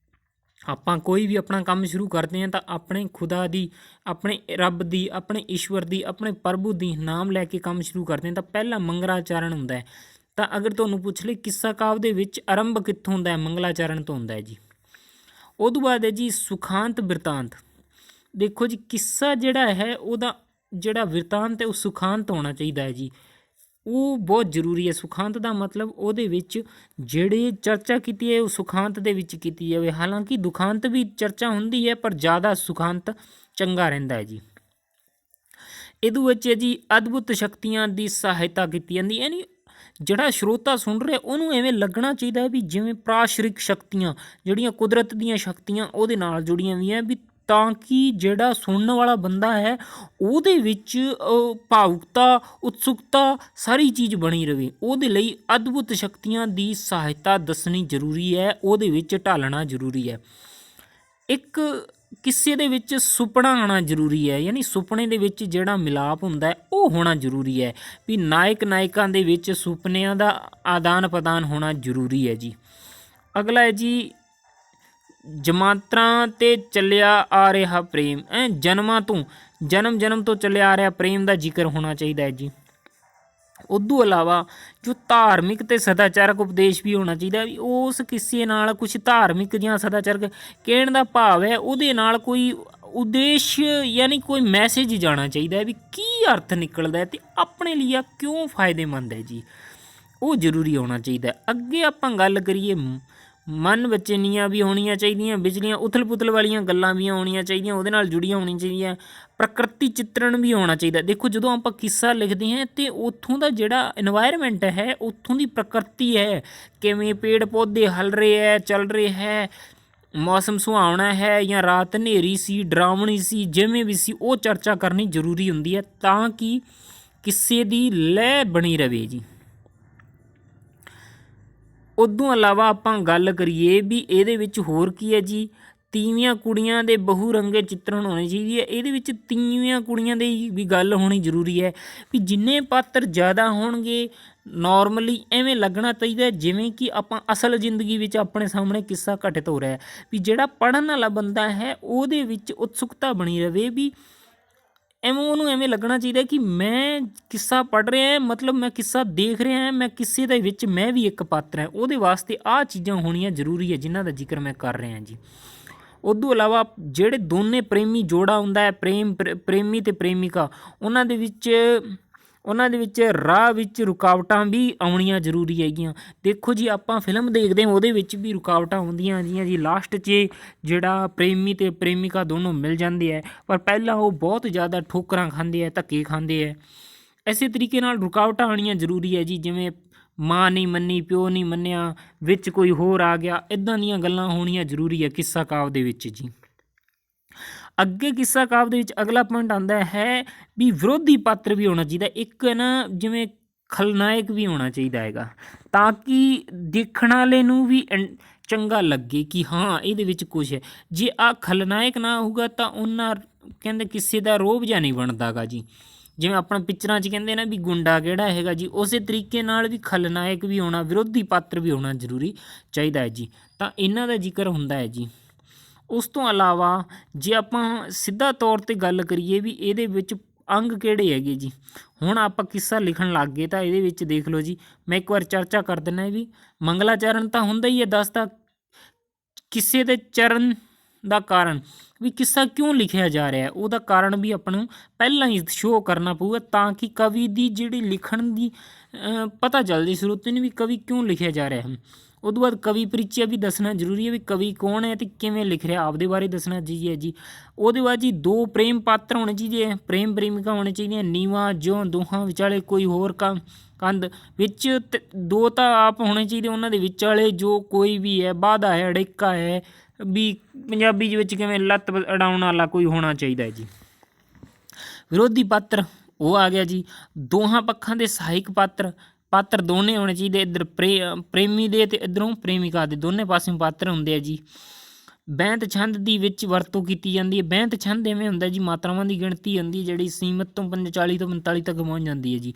ਆਪਾਂ ਕੋਈ ਵੀ ਆਪਣਾ ਕੰਮ ਸ਼ੁਰੂ ਕਰਦੇ ਹਾਂ ਤਾਂ ਆਪਣੇ ਖੁਦਾ ਦੀ, ਆਪਣੇ ਰੱਬ ਦੀ, ਆਪਣੇ ਈਸ਼ਵਰ ਦੀ, ਆਪਣੇ ਪ੍ਰਭੂ ਦੀ ਨਾਮ ਲੈ ਕੇ ਕੰਮ ਸ਼ੁਰੂ ਕਰਦੇ ਹਾਂ ਤਾਂ ਪਹਿਲਾ ਮੰਗਲਾਚਰਨ ਹੁੰਦਾ ਹੈ। ਤਾਂ ਅਗਰ ਤੁਹਾਨੂੰ ਪੁੱਛ ਲਏ ਕਿੱਸਾ ਕਾਵਿ ਦੇ ਵਿੱਚ ਆਰੰਭ ਕਿੱਥੋਂ ਹੁੰਦਾ ਹੈ, ਮੰਗਲਾਚਰਨ ਤੋਂ ਹੁੰਦਾ ਹੈ ਜੀ। ਉਹ ਤੋਂ ਬਾਅਦ ਹੈ ਜੀ ਸੁਖਾਂਤ ਬਿਰਤਾਂਤ। ਦੇਖੋ ਜੀ ਕਿੱਸਾ ਜਿਹੜਾ ਹੈ ਉਹਦਾ ਜਿਹੜਾ ਬਿਰਤਾਂਤ ਹੈ ਉਹ ਸੁਖਾਂਤ ਹੋਣਾ ਚਾਹੀਦਾ ਹੈ ਜੀ, ਉਹ ਬਹੁਤ ਜ਼ਰੂਰੀ ਹੈ। ਸੁਖਾਂਤ ਦਾ ਮਤਲਬ ਉਹਦੇ ਵਿੱਚ ਜਿਹੜੀ ਚਰਚਾ ਕੀਤੀ ਹੈ ਉਹ ਸੁਖਾਂਤ ਦੇ ਵਿੱਚ ਕੀਤੀ ਜਾਵੇ। ਹਾਲਾਂਕਿ ਦੁਖਾਂਤ ਵੀ ਚਰਚਾ ਹੁੰਦੀ ਹੈ ਪਰ ਜ਼ਿਆਦਾ ਸੁਖਾਂਤ ਚੰਗਾ ਰਹਿੰਦਾ ਹੈ ਜੀ। ਇਹਦੇ ਵਿੱਚ ਜੀ ਅਦਭੁਤ ਸ਼ਕਤੀਆਂ ਦੀ ਸਹਾਇਤਾ ਕੀਤੀ ਜਾਂਦੀ, ਯਾਨੀ ਜਿਹੜਾ ਸਰੋਤਾ ਸੁਣ ਰਿਹਾ ਉਹਨੂੰ ਐਵੇਂ ਲੱਗਣਾ ਚਾਹੀਦਾ ਹੈ ਵੀ ਜਿਵੇਂ ਪ੍ਰਾਸ਼ਰਿਕ ਸ਼ਕਤੀਆਂ ਜਿਹੜੀਆਂ ਕੁਦਰਤ ਦੀਆਂ ਸ਼ਕਤੀਆਂ ਉਹਦੇ ਨਾਲ ਜੁੜੀਆਂ ਵੀ ਹੈ, ਵੀ ਤਾਂ ਕਿ ਜਿਹੜਾ ਸੁਣਨ ਵਾਲਾ ਬੰਦਾ ਹੈ ਉਹਦੇ ਵਿੱਚ ਭਾਵੁਕਤਾ, ਉਤਸੁਕਤਾ ਸਾਰੀ ਚੀਜ਼ ਬਣੀ ਰਹੇ। ਉਹਦੇ ਲਈ ਅਦਭੁਤ ਸ਼ਕਤੀਆਂ ਦੀ ਸਹਾਇਤਾ ਦੱਸਣੀ ਜ਼ਰੂਰੀ ਹੈ, ਉਹਦੇ ਵਿੱਚ ਢਾਲਣਾ ਜ਼ਰੂਰੀ ਹੈ। ਇੱਕ ਕਿੱਸੇ ਦੇ ਵਿੱਚ ਸੁਪਨਾ ਆਉਣਾ ਜ਼ਰੂਰੀ ਹੈ, ਯਾਨੀ ਸੁਪਨੇ ਦੇ ਵਿੱਚ ਜਿਹੜਾ ਮਿਲਾਪ ਹੁੰਦਾ ਹੈ ਉਹ ਹੋਣਾ ਜ਼ਰੂਰੀ ਹੈ, ਵੀ ਨਾਇਕ ਨਾਇਕਾਂ ਦੇ ਵਿੱਚ ਸੁਪਨਿਆਂ ਦਾ ਆਦਾਨ ਪ੍ਰਦਾਨ ਹੋਣਾ ਜ਼ਰੂਰੀ ਹੈ ਜੀ। ਅਗਲਾ ਹੈ ਜੀ ਜਮਾਂਤਰਾਂ 'ਤੇ ਚੱਲਿਆ ਆ ਰਿਹਾ ਪ੍ਰੇਮ, ਜਨਮਾਂ ਤੋਂ ਜਨਮ ਤੋਂ ਚੱਲਿਆ ਆ ਰਿਹਾ ਪ੍ਰੇਮ ਦਾ ਜ਼ਿਕਰ ਹੋਣਾ ਚਾਹੀਦਾ ਹੈ ਜੀ। ਉਦੋਂ ਇਲਾਵਾ ਜੋ ਧਾਰਮਿਕ ਅਤੇ ਸਦਾਚਾਰਕ ਉਪਦੇਸ਼ ਵੀ ਹੋਣਾ ਚਾਹੀਦਾ, ਵੀ ਉਸ ਕਿੱਸੇ ਨਾਲ ਕੁਛ ਧਾਰਮਿਕ ਜਾਂ ਸਦਾਚਾਰਕ ਕਹਿਣ ਦਾ ਭਾਵ ਹੈ ਉਹਦੇ ਨਾਲ ਕੋਈ ਉਦੇਸ਼ ਯਾਨੀ ਕੋਈ ਮੈਸੇਜ ਜਾਣਾ ਚਾਹੀਦਾ ਹੈ, ਵੀ ਕੀ ਅਰਥ ਨਿਕਲਦਾ ਹੈ ਅਤੇ ਆਪਣੇ ਲਈ ਆ ਕਿਉਂ ਫਾਇਦੇਮੰਦ ਹੈ ਜੀ, ਉਹ ਜ਼ਰੂਰੀ ਹੋਣਾ ਚਾਹੀਦਾ। ਅੱਗੇ ਆਪਾਂ ਗੱਲ ਕਰੀਏ ਮਨ ਵਚਨੀਆਂ ਵੀ ਹੋਣੀਆਂ ਚਾਹੀਦੀਆਂ, ਵਿਚਲੀਆਂ ਉਥਲ ਪੁਥਲ ਵਾਲੀਆਂ ਗੱਲਾਂ ਵੀ ਹੋਣੀਆਂ ਚਾਹੀਦੀਆਂ, ਉਹਦੇ ਨਾਲ ਜੁੜੀਆਂ ਹੋਣੀਆਂ ਚਾਹੀਦੀਆਂ। ਪ੍ਰਕਿਰਤੀ ਚਿੱਤਰਣ ਵੀ ਹੋਣਾ ਚਾਹੀਦਾ। ਦੇਖੋ ਜਦੋਂ ਆਪਾਂ ਕਿੱਸਾ ਲਿਖਦੇ ਹਾਂ ਅਤੇ ਉੱਥੋਂ ਦਾ ਜਿਹੜਾ ਇਨਵਾਇਰਮੈਂਟ ਹੈ, ਉੱਥੋਂ ਦੀ ਪ੍ਰਕਿਰਤੀ ਹੈ, ਕਿਵੇਂ ਪੇੜ ਪੌਦੇ ਹਲ ਰਹੇ ਹੈ, ਚੱਲ ਰਹੇ ਹੈ, ਮੌਸਮ ਸੁਹਾਵਣਾ ਹੈ ਜਾਂ ਰਾਤ ਹਨੇਰੀ ਸੀ, ਡਰਾਵਣੀ ਸੀ, ਜਿਵੇਂ ਵੀ ਸੀ, ਉਹ ਚਰਚਾ ਕਰਨੀ ਜ਼ਰੂਰੀ ਹੁੰਦੀ ਹੈ ਤਾਂ ਕਿ ਕਿੱਸੇ ਦੀ ਲੈਅ ਬਣੀ ਰਹੇ ਜੀ। ਉਦੋਂ ਇਲਾਵਾ ਆਪਾਂ ਗੱਲ ਕਰੀਏ ਵੀ ਇਹਦੇ ਵਿੱਚ ਹੋਰ ਕੀ ਹੈ ਜੀ, ਤੀਵੀਆਂ ਕੁੜੀਆਂ ਦੇ ਬਹੁ ਰੰਗੇ ਚਿੱਤਰਣ ਹੋਣੇ ਚਾਹੀਦੀ ਹੈ। ਇਹਦੇ ਵਿੱਚ ਤੀਵੀਆਂ ਕੁੜੀਆਂ ਦੀ ਵੀ ਗੱਲ ਹੋਣੀ ਜ਼ਰੂਰੀ ਹੈ, ਵੀ ਜਿੰਨੇ ਪਾਤਰ ਜ਼ਿਆਦਾ ਹੋਣਗੇ ਨੋਰਮਲੀ ਐਵੇਂ ਲੱਗਣਾ ਚਾਹੀਦਾ ਜਿਵੇਂ ਕਿ ਆਪਾਂ ਅਸਲ ਜ਼ਿੰਦਗੀ ਵਿੱਚ ਆਪਣੇ ਸਾਹਮਣੇ ਕਿੱਸਾ ਘਟਿਤ ਹੋ ਰਿਹਾ, ਵੀ ਜਿਹੜਾ ਪੜ੍ਹਨ ਵਾਲਾ ਬੰਦਾ ਹੈ ਉਹਦੇ ਵਿੱਚ ਉਤਸੁਕਤਾ ਬਣੀ ਰਹੇ, ਵੀ ਉਹਨੂੰ ਐਵੇਂ ਲੱਗਣਾ ਚਾਹੀਦਾ ਕਿ ਮੈਂ ਕਿੱਸਾ ਪੜ੍ਹ ਰਿਹਾ, ਮਤਲਬ ਮੈਂ ਕਿੱਸਾ ਦੇਖ ਰਿਹਾ, ਮੈਂ ਕਿੱਸੇ ਦੇ ਵਿੱਚ ਮੈਂ ਵੀ ਇੱਕ ਪਾਤਰ ਹਾਂ। ਉਹਦੇ ਵਾਸਤੇ ਆਹ ਚੀਜ਼ਾਂ ਹੋਣੀਆਂ ਜ਼ਰੂਰੀ ਹੈ ਜਿਨ੍ਹਾਂ ਦਾ ਜ਼ਿਕਰ ਮੈਂ ਕਰ ਰਿਹਾ ਜੀ। ਉਦੋਂ ਇਲਾਵਾ ਜਿਹੜੇ ਦੋਨੇ ਪ੍ਰੇਮੀ ਜੋੜਾ ਹੁੰਦਾ ਹੈ, ਪ੍ਰੇਮੀ ਅਤੇ ਪ੍ਰੇਮਿਕਾ, ਉਹਨਾਂ ਦੇ ਵਿੱਚ ਰਾਹ ਵਿੱਚ ਰੁਕਾਵਟਾਂ ਵੀ ਆਉਣੀਆਂ ਜ਼ਰੂਰੀ ਹੈਗੀਆਂ। ਦੇਖੋ ਜੀ ਆਪਾਂ ਫਿਲਮ ਦੇਖਦੇ ਹਾਂ ਉਹਦੇ ਵਿੱਚ ਵੀ ਰੁਕਾਵਟਾਂ ਆਉਂਦੀਆਂ ਜੀਆਂ ਜੀ। ਲਾਸਟ 'ਚ ਜਿਹੜਾ ਪ੍ਰੇਮੀ ਅਤੇ ਪ੍ਰੇਮਿਕਾ ਦੋਨੋਂ ਮਿਲ ਜਾਂਦੇ ਹੈ, ਪਰ ਪਹਿਲਾਂ ਉਹ ਬਹੁਤ ਜ਼ਿਆਦਾ ਠੋਕਰਾਂ ਖਾਂਦੇ ਹੈ, ਧੱਕੇ ਖਾਂਦੇ ਹੈ। ਇਸੇ ਤਰੀਕੇ ਨਾਲ ਰੁਕਾਵਟਾਂ ਆਉਣੀਆਂ ਜ਼ਰੂਰੀ ਹੈ ਜੀ, ਜਿਵੇਂ ਮਾਂ ਨਹੀਂ ਮੰਨੀ, ਪਿਓ ਨਹੀਂ ਮੰਨਿਆ, ਵਿੱਚ ਕੋਈ ਹੋਰ ਆ ਗਿਆ, ਇੱਦਾਂ ਦੀਆਂ ਗੱਲਾਂ ਹੋਣੀਆਂ ਜ਼ਰੂਰੀ ਹੈ ਕਿੱਸਾ ਕਾਵਿ ਦੇ ਵਿੱਚ ਜੀ। ਅੱਗੇ ਕਿੱਸਾ ਕਾਵਿ ਦੇ ਵਿੱਚ ਅਗਲਾ ਪੁਆਇੰਟ ਆਉਂਦਾ ਹੈ ਵੀ ਵਿਰੋਧੀ ਪਾਤਰ ਵੀ ਹੋਣਾ ਚਾਹੀਦਾ। ਇੱਕ ਨਾ ਜਿਵੇਂ ਖਲਨਾਇਕ ਵੀ ਹੋਣਾ ਚਾਹੀਦਾ ਹੈਗਾ, ਤਾਂ ਕਿ ਦੇਖਣ ਵਾਲੇ ਨੂੰ ਵੀ ਚੰਗਾ ਲੱਗੇ ਕਿ ਹਾਂ ਇਹਦੇ ਵਿੱਚ ਕੁਛ ਹੈ। ਜੇ ਆਹ ਖਲਨਾਇਕ ਨਾ ਹੋਊਗਾ ਤਾਂ ਉਹਨਾਂ ਕਹਿੰਦੇ ਕਿਸੇ ਦਾ ਰੋਹਬ ਜਿਹਾ ਨਹੀਂ ਬਣਦਾ ਗਾ ਜੀ। ਜਿਵੇਂ ਆਪਣਾ ਪਿਕਚਰਾਂ 'ਚ ਕਹਿੰਦੇ ਨਾ ਵੀ ਗੁੰਡਾ ਕਿਹੜਾ ਹੈਗਾ ਜੀ, ਉਸੇ ਤਰੀਕੇ ਨਾਲ ਵੀ ਖਲਨਾਇਕ ਵੀ ਹੋਣਾ, ਵਿਰੋਧੀ ਪਾਤਰ ਵੀ ਹੋਣਾ ਜ਼ਰੂਰੀ ਚਾਹੀਦਾ ਹੈ ਜੀ। ਤਾਂ ਇਹਨਾਂ ਦਾ ਜ਼ਿਕਰ ਹੁੰਦਾ ਹੈ ਜੀ। ਉਸ ਤੋਂ ਇਲਾਵਾ ਜੇ ਆਪਾਂ ਸਿੱਧਾ ਤੌਰ 'ਤੇ ਗੱਲ ਕਰੀਏ ਵੀ ਇਹਦੇ ਵਿੱਚ ਅੰਗ ਕਿਹੜੇ ਹੈਗੇ ਜੀ, ਹੁਣ ਆਪਾਂ ਕਿੱਸਾ ਲਿਖਣ ਲੱਗ ਗਏ ਤਾਂ ਇਹਦੇ ਵਿੱਚ ਦੇਖ ਲਓ ਜੀ, ਮੈਂ ਇੱਕ ਵਾਰ ਚਰਚਾ ਕਰ ਦਿੰਦਾ ਵੀ ਮੰਗਲਾਚਰਨ ਤਾਂ ਹੁੰਦਾ ਹੀ ਹੈ, ਦੱਸਦਾ ਕਿੱਸੇ ਦੇ ਚਰਨ ਦਾ ਕਾਰਨ ਵੀ ਕਿੱਸਾ ਕਿਉਂ ਲਿਖਿਆ ਜਾ ਰਿਹਾ, ਉਹਦਾ ਕਾਰਨ ਵੀ ਆਪਾਂ ਨੂੰ ਪਹਿਲਾਂ ਹੀ ਸ਼ੋਅ ਕਰਨਾ ਪਊਗਾ ਤਾਂ ਕਿ ਕਵੀ ਦੀ ਜਿਹੜੀ ਲਿਖਣ ਦੀ ਪਤਾ ਚੱਲ ਜੇ ਸਰੋਤੇ ਨੂੰ ਵੀ ਕਵੀ ਕਿਉਂ ਲਿਖਿਆ ਜਾ ਰਿਹਾ ਹੈ। ਉਦੋਂ ਬਾਅਦ ਕਵੀ ਪਰਿਚੈ ਵੀ ਦੱਸਣਾ ਜ਼ਰੂਰੀ ਹੈ, ਵੀ ਕਵੀ ਕੌਣ ਹੈ ਅਤੇ ਕਿਵੇਂ ਲਿਖ ਰਿਹਾ, ਆਪਦੇ ਬਾਰੇ ਦੱਸਣਾ ਚਾਹੀਦਾ ਹੈ ਜੀ। ਉਹਦੇ ਬਾਅਦ ਜੀ ਦੋ ਪ੍ਰੇਮ ਪਾਤਰ ਹੋਣੇ ਚਾਹੀਦੇ ਹੈ, ਪ੍ਰੇਮ ਪ੍ਰੇਮਿਕਾ ਹੋਣੇ ਚਾਹੀਦੀਆਂ, ਨੀਵਾਂ ਜਿਉਂ ਦੋਹਾਂ ਵਿਚਾਲੇ ਕੋਈ ਹੋਰ ਕੰਧ ਵਿੱਚ ਦੋ ਤਾਂ ਆਪ ਹੋਣੇ ਚਾਹੀਦੇ, ਉਹਨਾਂ ਦੇ ਵਿਚਾਲੇ ਜੋ ਕੋਈ ਵੀ ਹੈ ਵਾਧਾ ਹੈ, ਅੜਿੱਕਾ ਹੈ, ਵੀ ਪੰਜਾਬੀ ਦੇ ਵਿੱਚ ਕਿਵੇਂ ਲੱਤ ਅੜਾਉਣ ਵਾਲਾ ਕੋਈ ਹੋਣਾ ਚਾਹੀਦਾ ਹੈ ਜੀ। ਵਿਰੋਧੀ ਪਾਤਰ ਉਹ ਆ ਗਿਆ ਜੀ। ਦੋਹਾਂ ਪੱਖਾਂ ਦੇ ਸਹਾਇਕ ਪਾਤਰ ਦੋਨੇ ਹੋਣੇ ਚਾਹੀਦੇ, ਇੱਧਰ ਪ੍ਰੇਮੀ ਦੇ ਅਤੇ ਇੱਧਰੋਂ ਪ੍ਰੇਮਿਕਾ ਦੇ, ਦੋਨੇ ਪਾਸਿਓਂ ਪਾਤਰ ਹੁੰਦੇ ਆ ਜੀ। ਬੈਂਤ ਛੰਦ ਦੀ ਵਿੱਚ ਵਰਤੋਂ ਕੀਤੀ ਜਾਂਦੀ ਹੈ। ਬੈਂਤ ਛੰਦ ਐਵੇਂ ਹੁੰਦਾ ਜੀ, ਮਾਤਰਾਵਾਂ ਦੀ ਗਿਣਤੀ ਹੁੰਦੀ ਜਿਹੜੀ ਸੀਮਤ ਤੋਂ 40 ਤੋਂ 45 ਤੱਕ ਪਹੁੰਚ ਜਾਂਦੀ ਹੈ ਜੀ।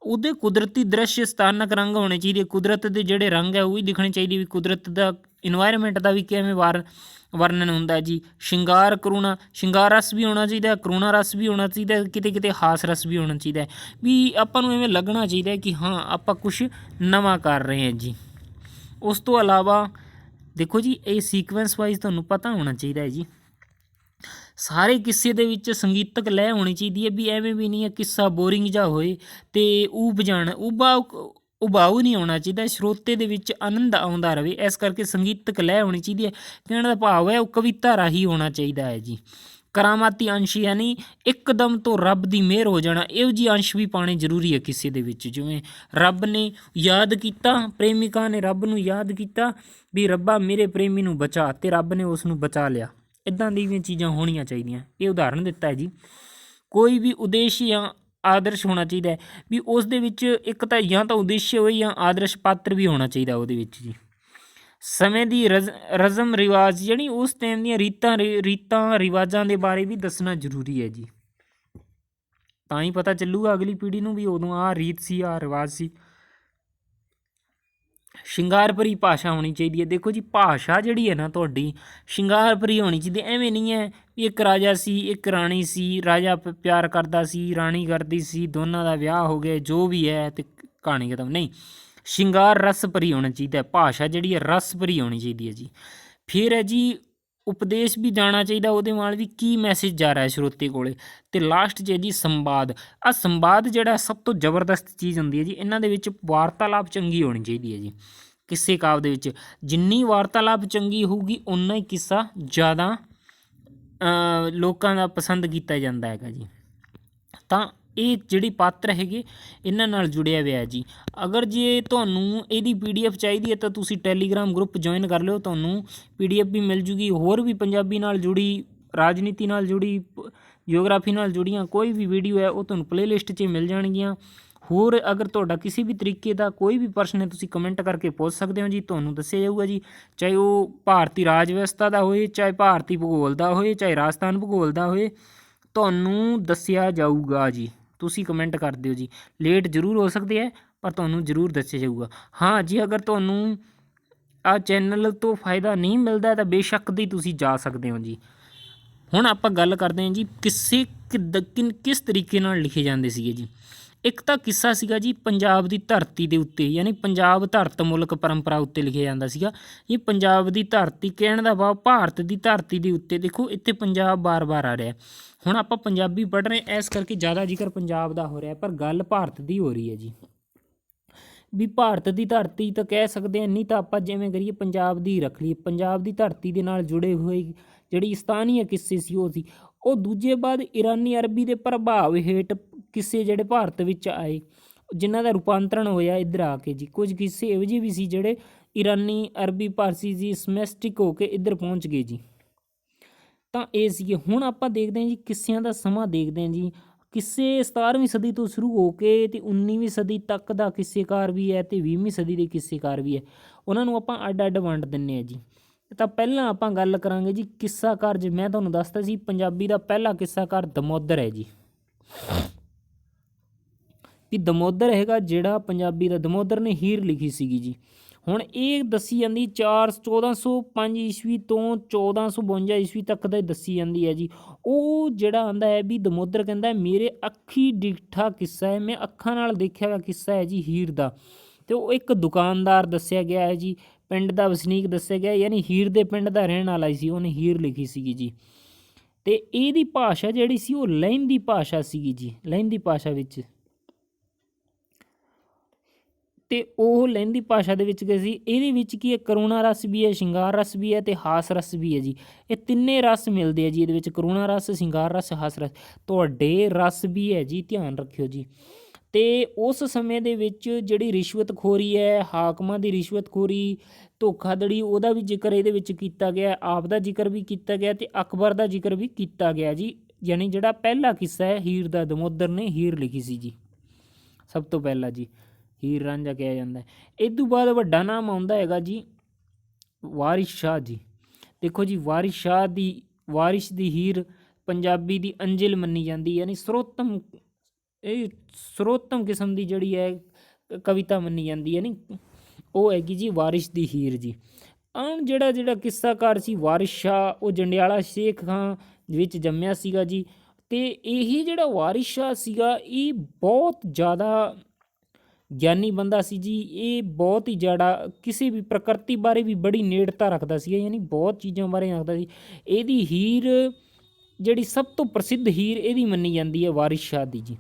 ਉਹਦੇ ਕੁਦਰਤੀ ਦ੍ਰਿਸ਼ ਸਥਾਨਕ ਰੰਗ ਹੋਣੇ ਚਾਹੀਦੇ, ਕੁਦਰਤ ਦੇ ਜਿਹੜੇ ਰੰਗ ਹੈ ਉਹ ਵੀ ਦਿਖਣੇ ਚਾਹੀਦੇ, ਵੀ ਕੁਦਰਤ ਦਾ ਇਨਵਾਇਰਮੈਂਟ ਦਾ ਵੀ ਕਿਵੇਂ ਵਰਣਨ ਹੁੰਦਾ ਜੀ। ਸ਼ਿੰਗਾਰ ਕਰੁਣਾ, ਸ਼ਿੰਗਾਰ ਰਸ ਵੀ ਹੋਣਾ ਚਾਹੀਦਾ, ਕਰੁਣਾ ਰਸ ਵੀ ਹੋਣਾ ਚਾਹੀਦਾ, ਕਿਤੇ ਕਿਤੇ ਹਾਸ ਰਸ ਵੀ ਹੋਣਾ ਚਾਹੀਦਾ ਵੀ ਆਪਾਂ ਨੂੰ ਇਵੇਂ ਲੱਗਣਾ ਚਾਹੀਦਾ ਕਿ ਹਾਂ ਆਪਾਂ ਕੁਛ ਨਵਾਂ ਕਰ ਰਹੇ ਹਾਂ ਜੀ। ਉਸ ਤੋਂ ਇਲਾਵਾ ਦੇਖੋ ਜੀ ਇਹ ਸੀਕੁਐਂਸ ਵਾਈਜ਼ ਤੁਹਾਨੂੰ ਪਤਾ ਹੋਣਾ ਚਾਹੀਦਾ ਹੈ ਜੀ। ਸਾਰੇ ਕਿੱਸੇ ਦੇ ਵਿੱਚ ਸੰਗੀਤਕ ਲੈਅ ਹੋਣੀ ਚਾਹੀਦੀ ਹੈ ਵੀ ਐਵੇਂ ਵੀ ਨਹੀਂ ਹੈ ਕਿੱਸਾ ਬੋਰਿੰਗ ਜਿਹਾ ਹੋਏ ਅਤੇ ਉਬਾਊ ਨਹੀਂ ਹੋਣਾ ਚਾਹੀਦਾ, ਸਰੋਤੇ ਦੇ ਵਿੱਚ ਆਨੰਦ ਆਉਂਦਾ ਰਹੇ। ਇਸ ਕਰਕੇ ਸੰਗੀਤਕ ਲੈਅ ਹੋਣੀ ਚਾਹੀਦੀ ਹੈ। ਕਹਿਣ ਦਾ ਭਾਵ ਹੈ ਉਹ ਕਵਿਤਾ ਰਾਹੀਂ ਹੋਣਾ ਚਾਹੀਦਾ ਹੈ ਜੀ। ਕਰਾਮਾਤੀ ਅੰਸ਼ ਯਾਨੀ ਇੱਕਦਮ ਤੋਂ ਰੱਬ ਦੀ ਮਿਹਰ ਹੋ ਜਾਣਾ, ਇਹੋ ਜਿਹੇ ਅੰਸ਼ ਵੀ ਪਾਉਣੇ ਜ਼ਰੂਰੀ ਹੈ ਕਿਸੇ ਦੇ ਵਿੱਚ। ਜਿਵੇਂ ਰੱਬ ਨੇ ਯਾਦ ਕੀਤਾ, ਪ੍ਰੇਮਿਕਾ ਨੇ ਰੱਬ ਨੂੰ ਯਾਦ ਕੀਤਾ ਵੀ ਰੱਬਾ ਮੇਰੇ ਪ੍ਰੇਮੀ ਨੂੰ ਬਚਾ, ਅਤੇ ਰੱਬ ਨੇ ਉਸ ਨੂੰ ਬਚਾ ਲਿਆ। ਇੱਦਾਂ ਦੀਆਂ ਚੀਜ਼ਾਂ ਹੋਣੀਆਂ ਚਾਹੀਦੀਆਂ। ਇਹ ਉਦਾਹਰਨ ਦਿੱਤਾ ਹੈ ਜੀ। ਕੋਈ ਵੀ ਉਦੇਸ਼ ਜਾਂ ਆਦਰਸ਼ ਹੋਣਾ ਚਾਹੀਦਾ ਹੈ ਵੀ ਉਸ ਦੇ ਵਿੱਚ ਇੱਕ ਤਾਂ ਜਾਂ ਤਾਂ ਉਦੇਸ਼ ਹੋਏ ਜਾਂ ਆਦਰਸ਼ ਪਾਤਰ ਵੀ ਹੋਣਾ ਚਾਹੀਦਾ ਉਹਦੇ ਵਿੱਚ ਜੀ। ਸਮੇਂ ਦੀ ਰਸਮ ਰਿਵਾਜ ਯਾਨੀ ਉਸ ਟਾਈਮ ਦੀਆਂ ਰੀਤਾਂ ਰਿਵਾਜ਼ਾਂ ਦੇ ਬਾਰੇ ਵੀ ਦੱਸਣਾ ਜ਼ਰੂਰੀ ਹੈ ਜੀ। ਤਾਂ ਹੀ ਪਤਾ ਚੱਲੂਗਾ ਅਗਲੀ ਪੀੜ੍ਹੀ ਨੂੰ ਵੀ ਉਦੋਂ ਆਹ ਰੀਤ ਸੀ, ਆਹ ਰਿਵਾਜ ਸੀ। ਸ਼ਿੰਗਾਰ ਭਰੀ ਭਾਸ਼ਾ ਹੋਣੀ ਚਾਹੀਦੀ ਹੈ। ਦੇਖੋ ਜੀ ਭਾਸ਼ਾ ਜਿਹੜੀ ਹੈ ਨਾ ਤੁਹਾਡੀ ਸ਼ਿੰਗਾਰ ਭਰੀ ਹੋਣੀ ਚਾਹੀਦੀ। ਐਵੇਂ ਨਹੀਂ ਹੈ ਵੀ ਇੱਕ ਰਾਜਾ ਸੀ ਇੱਕ ਰਾਣੀ ਸੀ, ਰਾਜਾ ਪਿਆਰ ਕਰਦਾ ਸੀ, ਰਾਣੀ ਕਰਦੀ ਸੀ, ਦੋਨਾਂ ਦਾ ਵਿਆਹ ਹੋ ਗਿਆ, ਜੋ ਵੀ ਹੈ ਅਤੇ ਕਹਾਣੀ ਖਤਮ। ਨਹੀਂ, ਸ਼ਿੰਗਾਰ ਰਸ ਭਰੀ ਹੋਣਾ ਚਾਹੀਦਾ। ਭਾਸ਼ਾ ਜਿਹੜੀ ਹੈ ਰਸ ਭਰੀ ਹੋਣੀ ਚਾਹੀਦੀ ਹੈ ਜੀ। ਫਿਰ ਹੈ ਜੀ ਉਪਦੇਸ਼ ਵੀ ਜਾਣਾ ਚਾਹੀਦਾ, ਉਹਦੇ ਨਾਲ ਵੀ ਕੀ ਮੈਸੇਜ ਜਾ ਰਿਹਾ ਸਰੋਤੇ ਕੋਲੇ। ਅਤੇ ਲਾਸਟ 'ਚ ਹੈ ਜੀ ਸੰਵਾਦ। ਆਹ ਸੰਵਾਦ ਜਿਹੜਾ ਸਭ ਤੋਂ ਜ਼ਬਰਦਸਤ ਚੀਜ਼ ਹੁੰਦੀ ਹੈ ਜੀ। ਇਹਨਾਂ ਦੇ ਵਿੱਚ ਵਾਰਤਾਲਾਪ ਚੰਗੀ ਹੋਣੀ ਚਾਹੀਦੀ ਹੈ ਜੀ। ਕਿਸੇ ਕਾਵਿ ਦੇ ਵਿੱਚ ਜਿੰਨੀ ਵਾਰਤਾਲਾਪ ਚੰਗੀ ਹੋਊਗੀ ਓਨਾ ਹੀ ਕਿੱਸਾ ਜ਼ਿਆਦਾ ਲੋਕਾਂ ਦਾ ਪਸੰਦ ਕੀਤਾ ਜਾਂਦਾ ਹੈਗਾ ਜੀ। ਤਾਂ ਇਹ ਜਿਹੜੀ ਪਾਤਰ ਹੈਗੇ ਇਹਨਾਂ ਨਾਲ ਜੁੜਿਆ ਹੋਇਆ ਜੀ। ਅਗਰ ਜੇ ਤੁਹਾਨੂੰ ਇਹਦੀ PDF ਚਾਹੀਦੀ ਹੈ ਤਾਂ ਤੁਸੀਂ ਟੈਲੀਗ੍ਰਾਮ ਗਰੁੱਪ ਜੁਆਇਨ ਕਰ ਲਿਓ, ਤੁਹਾਨੂੰ PDF ਵੀ ਮਿਲ ਜੂਗੀ। ਹੋਰ ਵੀ ਪੰਜਾਬੀ ਨਾਲ ਜੁੜੀ, ਰਾਜਨੀਤੀ ਨਾਲ ਜੁੜੀ, ਜਿਓਗ੍ਰਾਫੀ ਨਾਲ ਜੁੜੀਆਂ ਕੋਈ ਵੀ ਵੀਡੀਓ ਹੈ ਉਹ ਤੁਹਾਨੂੰ ਪਲੇਲਿਸਟ 'ਚ ਮਿਲ ਜਾਣਗੀਆਂ। ਹੋਰ ਅਗਰ ਤੁਹਾਡਾ ਕਿਸੇ ਵੀ ਤਰੀਕੇ ਦਾ ਕੋਈ ਵੀ ਪ੍ਰਸ਼ਨ ਹੈ ਤੁਸੀਂ ਕਮੈਂਟ ਕਰਕੇ ਪੁੱਛ ਸਕਦੇ ਹੋ ਜੀ, ਤੁਹਾਨੂੰ ਦੱਸਿਆ ਜਾਊਗਾ ਜੀ। ਚਾਹੇ ਉਹ ਭਾਰਤੀ ਰਾਜ ਵਿਵਸਥਾ ਦਾ ਹੋਏ, ਚਾਹੇ ਭਾਰਤੀ ਭੂਗੋਲ ਦਾ ਹੋਏ, ਚਾਹੇ ਰਾਜਸਥਾਨ ਭੂਗੋਲ ਦਾ ਹੋਏ, ਤੁਹਾਨੂੰ ਦੱਸਿਆ ਜਾਊਗਾ ਜੀ। ਤੁਸੀਂ ਕਮੈਂਟ ਕਰ ਦਿਓ ਜੀ। ਲੇਟ ਜ਼ਰੂਰ ਹੋ ਸਕਦੇ ਹੈ ਪਰ ਤੁਹਾਨੂੰ ਜ਼ਰੂਰ ਦੱਸਿਆ ਜਾਊਗਾ। ਹਾਂ ਜੀ, ਅਗਰ ਤੁਹਾਨੂੰ ਆਹ ਚੈਨਲ ਤੋਂ ਫਾਇਦਾ ਨਹੀਂ ਮਿਲਦਾ ਤਾਂ ਬੇਸ਼ੱਕ ਦੀ ਤੁਸੀਂ ਜਾ ਸਕਦੇ ਹੋ ਜੀ। ਹੁਣ ਆਪਾਂ ਗੱਲ ਕਰਦੇ ਹਾਂ ਜੀ ਕਿੱਸੇ ਕਿਸ ਤਰੀਕੇ ਨਾਲ ਲਿਖੇ ਜਾਂਦੇ ਸੀਗੇ ਜੀ। ਇੱਕ ਤਾਂ ਕਿੱਸਾ ਸੀਗਾ ਜੀ ਪੰਜਾਬ ਦੀ ਧਰਤੀ ਦੇ ਉੱਤੇ, ਯਾਨੀ ਪੰਜਾਬ ਧਰਤ ਮੁਲਕ ਪਰੰਪਰਾ ਉੱਤੇ ਲਿਖਿਆ ਜਾਂਦਾ ਸੀਗਾ। ਇਹ ਪੰਜਾਬ ਦੀ ਧਰਤੀ ਕਹਿਣ ਦਾ ਭਾਵ ਭਾਰਤ ਦੀ ਧਰਤੀ ਦੇ ਉੱਤੇ। ਦੇਖੋ ਇੱਥੇ ਪੰਜਾਬ ਬਾਰ-ਬਾਰ ਆ ਰਿਹਾ। ਹੁਣ ਆਪਾਂ ਪੰਜਾਬੀ ਪੜ੍ਹ ਰਹੇ ਇਸ ਕਰਕੇ ਜ਼ਿਆਦਾ ਜ਼ਿਕਰ ਪੰਜਾਬ ਦਾ ਹੋ ਰਿਹਾ, ਪਰ ਗੱਲ ਭਾਰਤ ਦੀ ਹੋ ਰਹੀ ਹੈ ਜੀ। ਵੀ ਭਾਰਤ ਦੀ ਧਰਤੀ ਤਾਂ ਕਹਿ ਸਕਦੇ ਹਾਂ, ਨਹੀਂ ਤਾਂ ਆਪਾਂ ਜਿਵੇਂ ਕਰੀਏ ਪੰਜਾਬ ਦੀ ਰੱਖ ਲਈਏ। ਪੰਜਾਬ ਦੀ ਧਰਤੀ ਦੇ ਨਾਲ ਜੁੜੇ ਹੋਏ ਜਿਹੜੀ ਸਥਾਨੀय ਕਿੱਸੇ ਸੀ ਉਹ ਸੀ। ਉਹ ਦੂਜੇ ਬਾਅਦ ਇਰਾਨੀ ਅਰਬੀ ਦੇ ਪ੍ਰਭਾਵ ਹੇਠ ਕਿੱਸੇ ਜਿਹੜੇ ਭਾਰਤ ਵਿੱਚ ਆਏ, ਜਿਨ੍ਹਾਂ ਦਾ ਰੂਪਾਂਤਰਣ ਹੋਇਆ ਇੱਧਰ ਆ ਕੇ ਜੀ। ਕੁਝ ਕਿੱਸੇ ਇਹੋ ਜਿਹੇ ਵੀ ਸੀ ਜਿਹੜੇ ਇਰਾਨੀ ਅਰਬੀ ਪਾਰਸੀ ਜੀ ਸਮੈਸਟਿਕ ਹੋ ਕੇ ਇੱਧਰ ਪਹੁੰਚ ਗਏ ਜੀ। ਤਾਂ ਇਹ ਸੀਗੇ। ਹੁਣ ਆਪਾਂ ਦੇਖਦੇ ਹਾਂ ਜੀ ਕਿੱਸਿਆਂ ਦਾ ਸਮਾਂ ਦੇਖਦੇ ਹਾਂ ਜੀ। ਕਿੱਸੇ 17ਵੀਂ ਸਦੀ ਤੋਂ ਸ਼ੁਰੂ ਹੋ ਕੇ ਅਤੇ 19ਵੀਂ ਸਦੀ ਤੱਕ ਦਾ ਕਿੱਸੇਕਾਰ ਵੀ ਹੈ ਅਤੇ 20ਵੀਂ ਸਦੀ ਦੇ ਕਿੱਸੇਕਾਰ ਵੀ ਹੈ। ਉਹਨਾਂ ਨੂੰ ਆਪਾਂ ਅੱਡ ਅੱਡ ਵੰਡ ਦਿੰਦੇ ਹਾਂ ਜੀ। ਤਾਂ ਪਹਿਲਾਂ ਆਪਾਂ ਗੱਲ ਕਰਾਂਗੇ ਜੀ ਕਿੱਸਾਕਾਰ। ਜੇ ਮੈਂ ਤੁਹਾਨੂੰ ਦੱਸਦਾ ਸੀ ਪੰਜਾਬੀ ਦਾ ਪਹਿਲਾ ਕਿੱਸਾਕਾਰ ਦਮੋਦਰ ਹੈ ਜੀ। ਵੀ ਦਮੋਦਰ ਹੈਗਾ ਜਿਹੜਾ ਪੰਜਾਬੀ ਦਾ, ਦਮੋਦਰ ਨੇ ਹੀਰ ਲਿਖੀ ਸੀਗੀ ਜੀ। ਹੁਣ ਇਹ ਦੱਸੀ ਜਾਂਦੀ 1405 ਈਸਵੀ ਤੋਂ 1452 ਈਸਵੀ ਤੱਕ ਦਾ ਦੱਸੀ ਜਾਂਦੀ ਹੈ ਜੀ। ਉਹ ਜਿਹੜਾ ਆਉਂਦਾ ਹੈ ਵੀ ਦਮੋਦਰ ਕਹਿੰਦਾ ਮੇਰੇ ਅੱਖੀ ਡਿੱਠਾ ਕਿੱਸਾ ਹੈ, ਮੈਂ ਅੱਖਾਂ ਨਾਲ ਦੇਖਿਆ ਹੋਇਆ ਕਿੱਸਾ ਹੈ ਜੀ ਹੀਰ ਦਾ। ਅਤੇ ਉਹ ਇੱਕ ਦੁਕਾਨਦਾਰ ਦੱਸਿਆ ਗਿਆ ਹੈ ਜੀ, ਪਿੰਡ ਦਾ ਵਸਨੀਕ ਦੱਸਿਆ ਗਿਆ, ਯਾਨੀ ਹੀਰ ਦੇ ਪਿੰਡ ਦਾ ਰਹਿਣ ਵਾਲਾ ਸੀ, ਉਹਨੇ ਹੀਰ ਲਿਖੀ ਸੀਗੀ ਜੀ। ਅਤੇ ਇਹਦੀ ਭਾਸ਼ਾ ਜਿਹੜੀ ਸੀ ਉਹ ਲਹਿੰਦੀ ਭਾਸ਼ਾ ਸੀਗੀ ਜੀ, ਲਹਿੰਦੀ ਭਾਸ਼ਾ ਵਿੱਚ। ਅਤੇ ਉਹ ਲਹਿੰਦੀ ਭਾਸ਼ਾ ਦੇ ਵਿੱਚ ਗਏ ਸੀ। ਇਹਦੇ ਵਿੱਚ ਕੀ ਹੈ, ਕਰੁਣਾ ਰਸ ਵੀ ਹੈ, ਸ਼ਿੰਗਾਰ ਰਸ ਵੀ ਹੈ ਅਤੇ ਹਾਸ ਰਸ ਵੀ ਹੈ ਜੀ। ਇਹ ਤਿੰਨੇ ਰਸ ਮਿਲਦੇ ਆ ਜੀ ਇਹਦੇ ਵਿੱਚ, ਕਰੁਣਾ ਰਸ, ਸ਼ਿੰਗਾਰ ਰਸ, ਹਾਸ ਰਸ। ਤੁਹਾਡੇ ਰਸ ਵੀ ਹੈ ਜੀ, ਧਿਆਨ ਰੱਖਿਓ ਜੀ। ਅਤੇ ਉਸ ਸਮੇਂ ਦੇ ਵਿੱਚ ਜਿਹੜੀ ਰਿਸ਼ਵਤਖੋਰੀ ਹੈ, ਹਾਕਮਾਂ ਦੀ ਰਿਸ਼ਵਤਖੋਰੀ, ਧੋਖਾਧੜੀ, ਉਹਦਾ ਵੀ ਜ਼ਿਕਰ ਇਹਦੇ ਵਿੱਚ ਕੀਤਾ ਗਿਆ। ਆਪ ਦਾ ਜ਼ਿਕਰ ਵੀ ਕੀਤਾ ਗਿਆ ਅਤੇ ਅਕਬਰ ਦਾ ਜ਼ਿਕਰ ਵੀ ਕੀਤਾ ਗਿਆ ਜੀ। ਯਾਨੀ ਜਿਹੜਾ ਪਹਿਲਾ ਕਿੱਸਾ ਹੈ ਹੀਰ ਦਾ, ਦਮੋਦਰ ਨੇ ਹੀਰ ਲਿਖੀ ਸੀ ਜੀ ਸਭ ਤੋਂ ਪਹਿਲਾਂ ਜੀ, ਹੀਰ ਰਾਂਝਾ ਕਿਹਾ ਜਾਂਦਾ ਹੈ। ਇਸ ਤੋਂ ਬਾਅਦ ਵੱਡਾ ਨਾਮ ਆਉਂਦਾ ਹੈਗਾ ਜੀ ਵਾਰਿਸ ਸ਼ਾਹ ਜੀ। ਦੇਖੋ ਜੀ ਵਾਰਿਸ ਦੀ ਹੀਰ ਪੰਜਾਬੀ ਦੀ ਅੰਜਿਲ ਮੰਨੀ ਜਾਂਦੀ, ਯਾਨੀ ਸਰੋਤਮ, ਇਹ ਸਰੋਤਮ ਕਿਸਮ ਦੀ ਜਿਹੜੀ ਹੈ ਕਵਿਤਾ ਮੰਨੀ ਜਾਂਦੀ ਹੈ। ਨਹੀਂ, ਉਹ ਹੈਗੀ ਜੀ ਵਾਰਿਸ ਦੀ ਹੀਰ ਜੀ। ਆਮ ਜਿਹੜਾ ਕਿੱਸਾਕਾਰ ਸੀ ਵਾਰਿਸ ਸ਼ਾਹ, ਉਹ ਜੰਡਿਆਲਾ ਸ਼ੇਖ ਖਾਂ ਵਿੱਚ ਜੰਮਿਆ ਸੀਗਾ ਜੀ। ਅਤੇ ਇਹ ਜਿਹੜਾ ਵਾਰਿਸ ਸ਼ਾਹ ਸੀਗਾ ਇਹ ਬਹੁਤ ਜ਼ਿਆਦਾ ਗਿਆਨੀ ਬੰਦਾ ਸੀ ਜੀ। ਇਹ ਬਹੁਤ ਹੀ ਜ਼ਿਆਦਾ ਕਿਸੇ ਵੀ ਪ੍ਰਕਿਰਤੀ ਬਾਰੇ ਵੀ ਬੜੀ ਨੇੜਤਾ ਰੱਖਦਾ ਸੀਗਾ, ਯਾਨੀ ਬਹੁਤ ਚੀਜ਼ਾਂ ਬਾਰੇ ਰੱਖਦਾ ਸੀ। ਇਹਦੀ ਹੀਰ ਜਿਹੜੀ ਸਭ ਤੋਂ ਪ੍ਰਸਿੱਧ ਹੀਰ ਇਹਦੀ ਮੰਨੀ ਜਾਂਦੀ ਹੈ ਵਾਰਿਸ ਸ਼ਾਹ ਦੀ ਜੀ।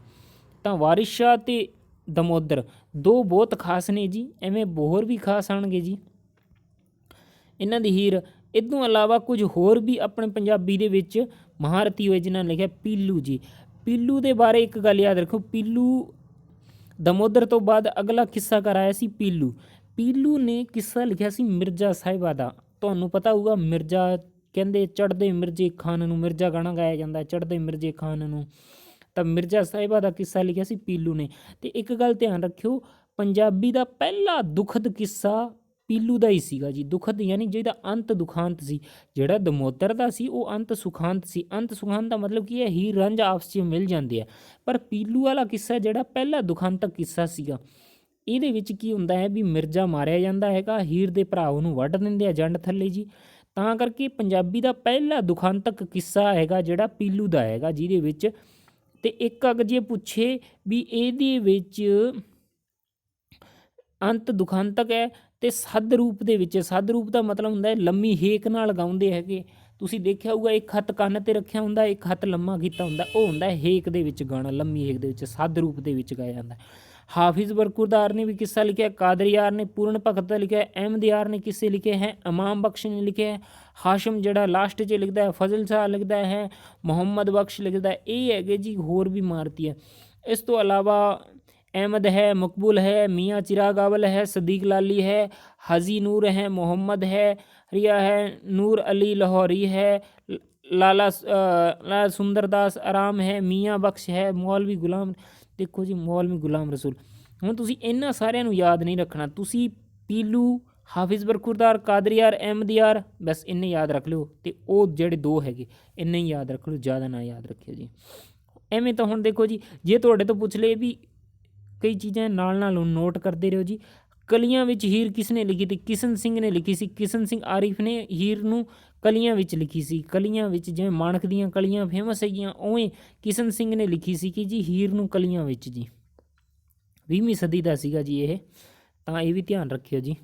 ਤਾਂ ਵਾਰਿਸ ਸ਼ਾਹ ਅਤੇ ਦਮੋਦਰ ਦੋ ਬਹੁਤ ਖਾਸ ਨੇ ਜੀ, ਐਵੇਂ ਹੋਰ ਵੀ ਖਾਸ ਆਉਣਗੇ ਜੀ ਇਹਨਾਂ ਦੀ ਹੀਰ। ਇਹ ਤੋਂ ਇਲਾਵਾ ਕੁਝ ਹੋਰ ਵੀ ਆਪਣੇ ਪੰਜਾਬੀ ਦੇ ਵਿੱਚ ਮਹਾਰਥੀ ਹੋਏ ਜਿਨ੍ਹਾਂ ਨੇ ਲਿਖਿਆ ਪੀਲੂ ਜੀ। ਪੀਲੂ ਦੇ ਬਾਰੇ ਇੱਕ ਗੱਲ ਯਾਦ ਰੱਖੋ, ਪੀਲੂ ਦਮੋਦਰ ਤੋਂ ਬਾਅਦ ਅਗਲਾ ਕਿੱਸਾਕਾਰ ਆਇਆ ਸੀ ਪੀਲੂ। ਪੀਲੂ ਨੇ ਕਿੱਸਾ ਲਿਖਿਆ ਸੀ ਮਿਰਜ਼ਾ ਸਾਹਿਬਾ ਦਾ। ਤੁਹਾਨੂੰ ਪਤਾ ਹੋਊਗਾ ਮਿਰਜ਼ਾ ਕਹਿੰਦੇ ਚੜ੍ਹਦੇ ਮਿਰਜ਼ੇ ਖਾਨ ਨੂੰ, ਮਿਰਜ਼ਾ ਗਾਣਾ ਗਾਇਆ ਜਾਂਦਾ ਚੜ੍ਹਦੇ ਮਿਰਜ਼ੇ ਖਾਨ ਨੂੰ, ਤਾਂ ਮਿਰਜ਼ਾ ਸਾਹਿਬਾ ਦਾ ਕਿੱਸਾ ਲਿਖਿਆ ਸੀ ਪੀਲੂ ਨੇ। ਅਤੇ ਇੱਕ ਗੱਲ ਧਿਆਨ ਰੱਖਿਓ, ਪੰਜਾਬੀ ਦਾ ਪਹਿਲਾ ਦੁਖਦ ਕਿੱਸਾ ਪੀਲੂ ਦਾ ਹੀ ਸੀਗਾ ਜੀ। ਦੁਖਦ ਯਾਨੀ ਜਿਹਦਾ ਅੰਤ ਦੁਖਾਂਤ ਸੀ। ਜਿਹੜਾ ਦਮੋਦਰ ਦਾ ਸੀ ਉਹ ਅੰਤ ਸੁਖਾਂਤ ਸੀ। ਅੰਤ ਸੁਖਾਂਤ ਦਾ ਮਤਲਬ ਕੀ ਹੈ, ਹੀਰ ਰਾਂਝਾ ਆਪਸ 'ਚ ਮਿਲ ਜਾਂਦੇ ਆ। ਪਰ ਪੀਲੂ ਵਾਲਾ ਕਿੱਸਾ ਜਿਹੜਾ ਪਹਿਲਾ ਦੁਖਾਂਤਕ ਕਿੱਸਾ ਸੀਗਾ, ਇਹਦੇ ਵਿੱਚ ਕੀ ਹੁੰਦਾ ਹੈ ਵੀ ਮਿਰਜ਼ਾ ਮਾਰਿਆ ਜਾਂਦਾ ਹੈਗਾ, ਹੀਰ ਦੇ ਭਰਾ ਉਹਨੂੰ ਵੱਢ ਦਿੰਦੇ ਆ ਜੰਡ ਥੱਲੇ ਜੀ। ਤਾਂ ਕਰਕੇ ਪੰਜਾਬੀ ਦਾ ਪਹਿਲਾ ਦੁਖਾਂਤਕ ਕਿੱਸਾ ਹੈਗਾ ਜਿਹੜਾ ਪੀਲੂ ਦਾ ਹੈਗਾ ਜਿਹਦੇ ਵਿੱਚ। ਅਤੇ ਇੱਕ ਅਗਰ ਜੇ ਪੁੱਛੇ ਵੀ ਇਹਦੇ ਵਿੱਚ ਅੰਤ ਦੁਖਾਂਤਕ ਹੈ ਅਤੇ ਸੱਧ ਰੂਪ ਦੇ ਵਿੱਚ, ਸੱਧ ਰੂਪ ਦਾ ਮਤਲਬ ਹੁੰਦਾ ਹੈ ਲੰਮੀ ਹੇਕ ਨਾਲ ਗਾਉਂਦੇ ਹੈਗੇ। ਤੁਸੀਂ ਦੇਖਿਆ ਹੋਊਗਾ ਇੱਕ ਹੱਥ ਕੰਨ 'ਤੇ ਰੱਖਿਆ ਹੁੰਦਾ, ਇੱਕ ਹੱਥ ਲੰਮਾ ਕੀਤਾ ਹੁੰਦਾ, ਉਹ ਹੁੰਦਾ ਹੇਕ ਦੇ ਵਿੱਚ ਗਾਣਾ, ਲੰਮੀ ਹੇਕ ਦੇ ਵਿੱਚ ਸੱਧ ਰੂਪ ਦੇ ਵਿੱਚ ਗਾਇਆ ਜਾਂਦਾ। ਹਾਫਿਜ਼ ਬਰਖੁਰਦਾਰ ਨੇ ਵੀ ਕਿੱਸਾ ਲਿਖਿਆ, ਕਾਦਰੀਆਰ ਨੇ ਪੂਰਨ ਭਗਤ ਦਾ ਲਿਖਿਆ, ਅਹਿਮਦਯਾਰ ਨੇ ਕਿੱਸੇ ਲਿਖੇ ਹੈ, ਇਮਾਮ ਬਖਸ਼ ਨੇ ਲਿਖਿਆ ਹੈ, ਹਾਸ਼ਮ ਜਿਹੜਾ ਲਾਸਟ 'ਚ ਲਿਖਦਾ ਹੈ, ਫਜ਼ਲ ਸ਼ਾਹ ਲਿਖਦਾ ਹੈ, ਮੁਹੰਮਦ ਬਖਸ਼ ਲਿਖਦਾ। ਇਹ ਹੈਗੇ ਜੀ ਹੋਰ ਵੀ ਮਾਰਤੀ ਹੈ। ਇਸ ਤੋਂ ਇਲਾਵਾ अहमद है, मकबूल है, मियाँ चिराग अवल है, सदीक लाली है, हाजी नूर है, मोहम्मद है, रिया है, नूर अली लाहौरी है, लाला सुंदरदास आराम है, मियाँ बख्श है, मौलवी गुलाम। देखो जी मौलवी गुलाम रसूल। ਹੁਣ ਤੁਸੀਂ ਇਹਨਾਂ ਸਾਰਿਆਂ ਨੂੰ ਯਾਦ ਨਹੀਂ ਰੱਖਣਾ, ਤੁਸੀਂ ਪੀਲੂ, ਹਾਫਿਜ਼ ਬਰਖੁਰਦਾਰ, ਕਾਦਰੀਆਰ, ਅਹਿਮਦਯਾਰ, ਬਸ ਇੰਨੇ ਯਾਦ ਰੱਖ ਲਿਓ। ਅਤੇ ਉਹ ਜਿਹੜੇ ਦੋ ਹੈਗੇ ਇੰਨੇ ਹੀ ਯਾਦ ਰੱਖ ਲਿਓ, ਜ਼ਿਆਦਾ ਨਾ ਯਾਦ ਰੱਖਿਓ ਜੀ। ਐਵੇਂ ਤਾਂ ਹੁਣ ਦੇਖੋ ਜੀ, ਜੇ ਤੁਹਾਡੇ ਤੋਂ ਪੁੱਛ ਲਏ ਵੀ ਕਈ ਚੀਜ਼ਾਂ ਨਾਲ ਨੋਟ ਕਰਦੇ ਰਹੋ ਜੀ। ਕਲੀਆਂ ਵਿੱਚ ਹੀਰ ਕਿਸ ਨੇ ਲਿਖੀ ਤੀ? ਕਿਸ਼ਨ ਸਿੰਘ ਨੇ ਲਿਖੀ ਸੀ। ਕਿਸ਼ਨ ਸਿੰਘ ਆਰਿਫ ਨੇ ਹੀਰ ਨੂੰ ਕਲੀਆਂ ਵਿੱਚ ਲਿਖੀ ਸੀ। ਕਲੀਆਂ ਵਿੱਚ ਜਿਵੇਂ ਮਾਣਕ ਦੀਆਂ ਕਲੀਆਂ ਫੇਮਸ ਹੈਗੀਆਂ, ਉਵੇਂ ਕਿਸ਼ਨ ਸਿੰਘ ਨੇ ਲਿਖੀ ਸੀ ਕਿ ਜੀ ਹੀਰ ਨੂੰ ਕਲੀਆਂ ਵਿੱਚ ਜੀ। 20ਵੀਂ ਸਦੀ ਦਾ ਸੀਗਾ ਜੀ ਇਹ, ਤਾਂ ਇਹ ਵੀ ਧਿਆਨ ਰੱਖਿਓ ਜੀ।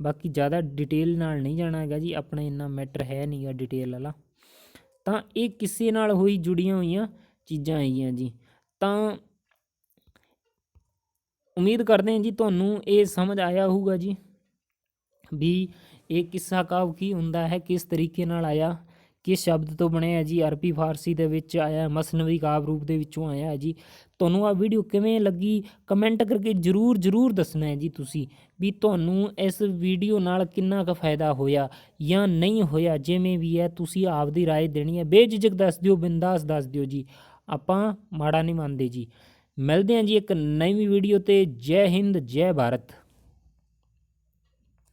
ਬਾਕੀ ਜ਼ਿਆਦਾ ਡਿਟੇਲ ਨਾਲ ਨਹੀਂ ਜਾਣਾ ਹੈਗਾ ਜੀ, ਆਪਣਾ ਇੰਨਾ ਮੈਟਰ ਹੈ ਨਹੀਂ ਗਾ ਡਿਟੇਲ ਵਾਲਾ। ਤਾਂ ਇਹ ਕਿਸੇ ਨਾਲ ਹੋਈ ਜੁੜੀਆਂ ਹੋਈਆਂ ਚੀਜ਼ਾਂ ਹੈਗੀਆਂ ਜੀ। ਤਾਂ ਉਮੀਦ ਕਰਦੇ ਹਾਂ ਜੀ ਤੁਹਾਨੂੰ ਇਹ ਸਮਝ ਆਇਆ ਹੋਊਗਾ ਜੀ ਵੀ ਇਹ ਕਿੱਸਾ ਕਾਵਿ ਕੀ ਹੁੰਦਾ ਹੈ, ਕਿਸ ਤਰੀਕੇ ਨਾਲ ਆਇਆ, ਕਿਸ ਸ਼ਬਦ ਤੋਂ ਬਣਿਆ ਜੀ। ਅਰਬੀ ਫਾਰਸੀ ਦੇ ਵਿੱਚ ਆਇਆ, ਮਸਨਵੀ ਕਾਵਿ ਰੂਪ ਦੇ ਵਿੱਚੋਂ ਆਇਆ ਜੀ। ਤੁਹਾਨੂੰ ਆਹ ਵੀਡੀਓ ਕਿਵੇਂ ਲੱਗੀ ਕਮੈਂਟ ਕਰਕੇ ਜ਼ਰੂਰ ਦੱਸਣਾ ਹੈ ਜੀ ਤੁਸੀਂ ਵੀ ਤੁਹਾਨੂੰ ਇਸ ਵੀਡੀਓ ਨਾਲ ਕਿੰਨਾ ਕੁ ਫਾਇਦਾ ਹੋਇਆ ਜਾਂ ਨਹੀਂ ਹੋਇਆ। ਜਿਵੇਂ ਵੀ ਹੈ ਤੁਸੀਂ ਆਪਦੀ ਰਾਏ ਦੇਣੀ ਹੈ, ਬੇਝਿਜਕ ਦੱਸ ਦਿਓ, ਬਿੰਦਾਸ ਦੱਸ ਦਿਓ ਜੀ, ਆਪਾਂ ਮਾੜਾ ਨਹੀਂ ਮੰਨਦੇ ਜੀ। ਮਿਲਦੇ ਹਾਂ ਜੀ ਇੱਕ ਨਵੀਂ ਵੀਡੀਓ 'ਤੇ। ਜੈ ਹਿੰਦ, ਜੈ ਭਾਰਤ।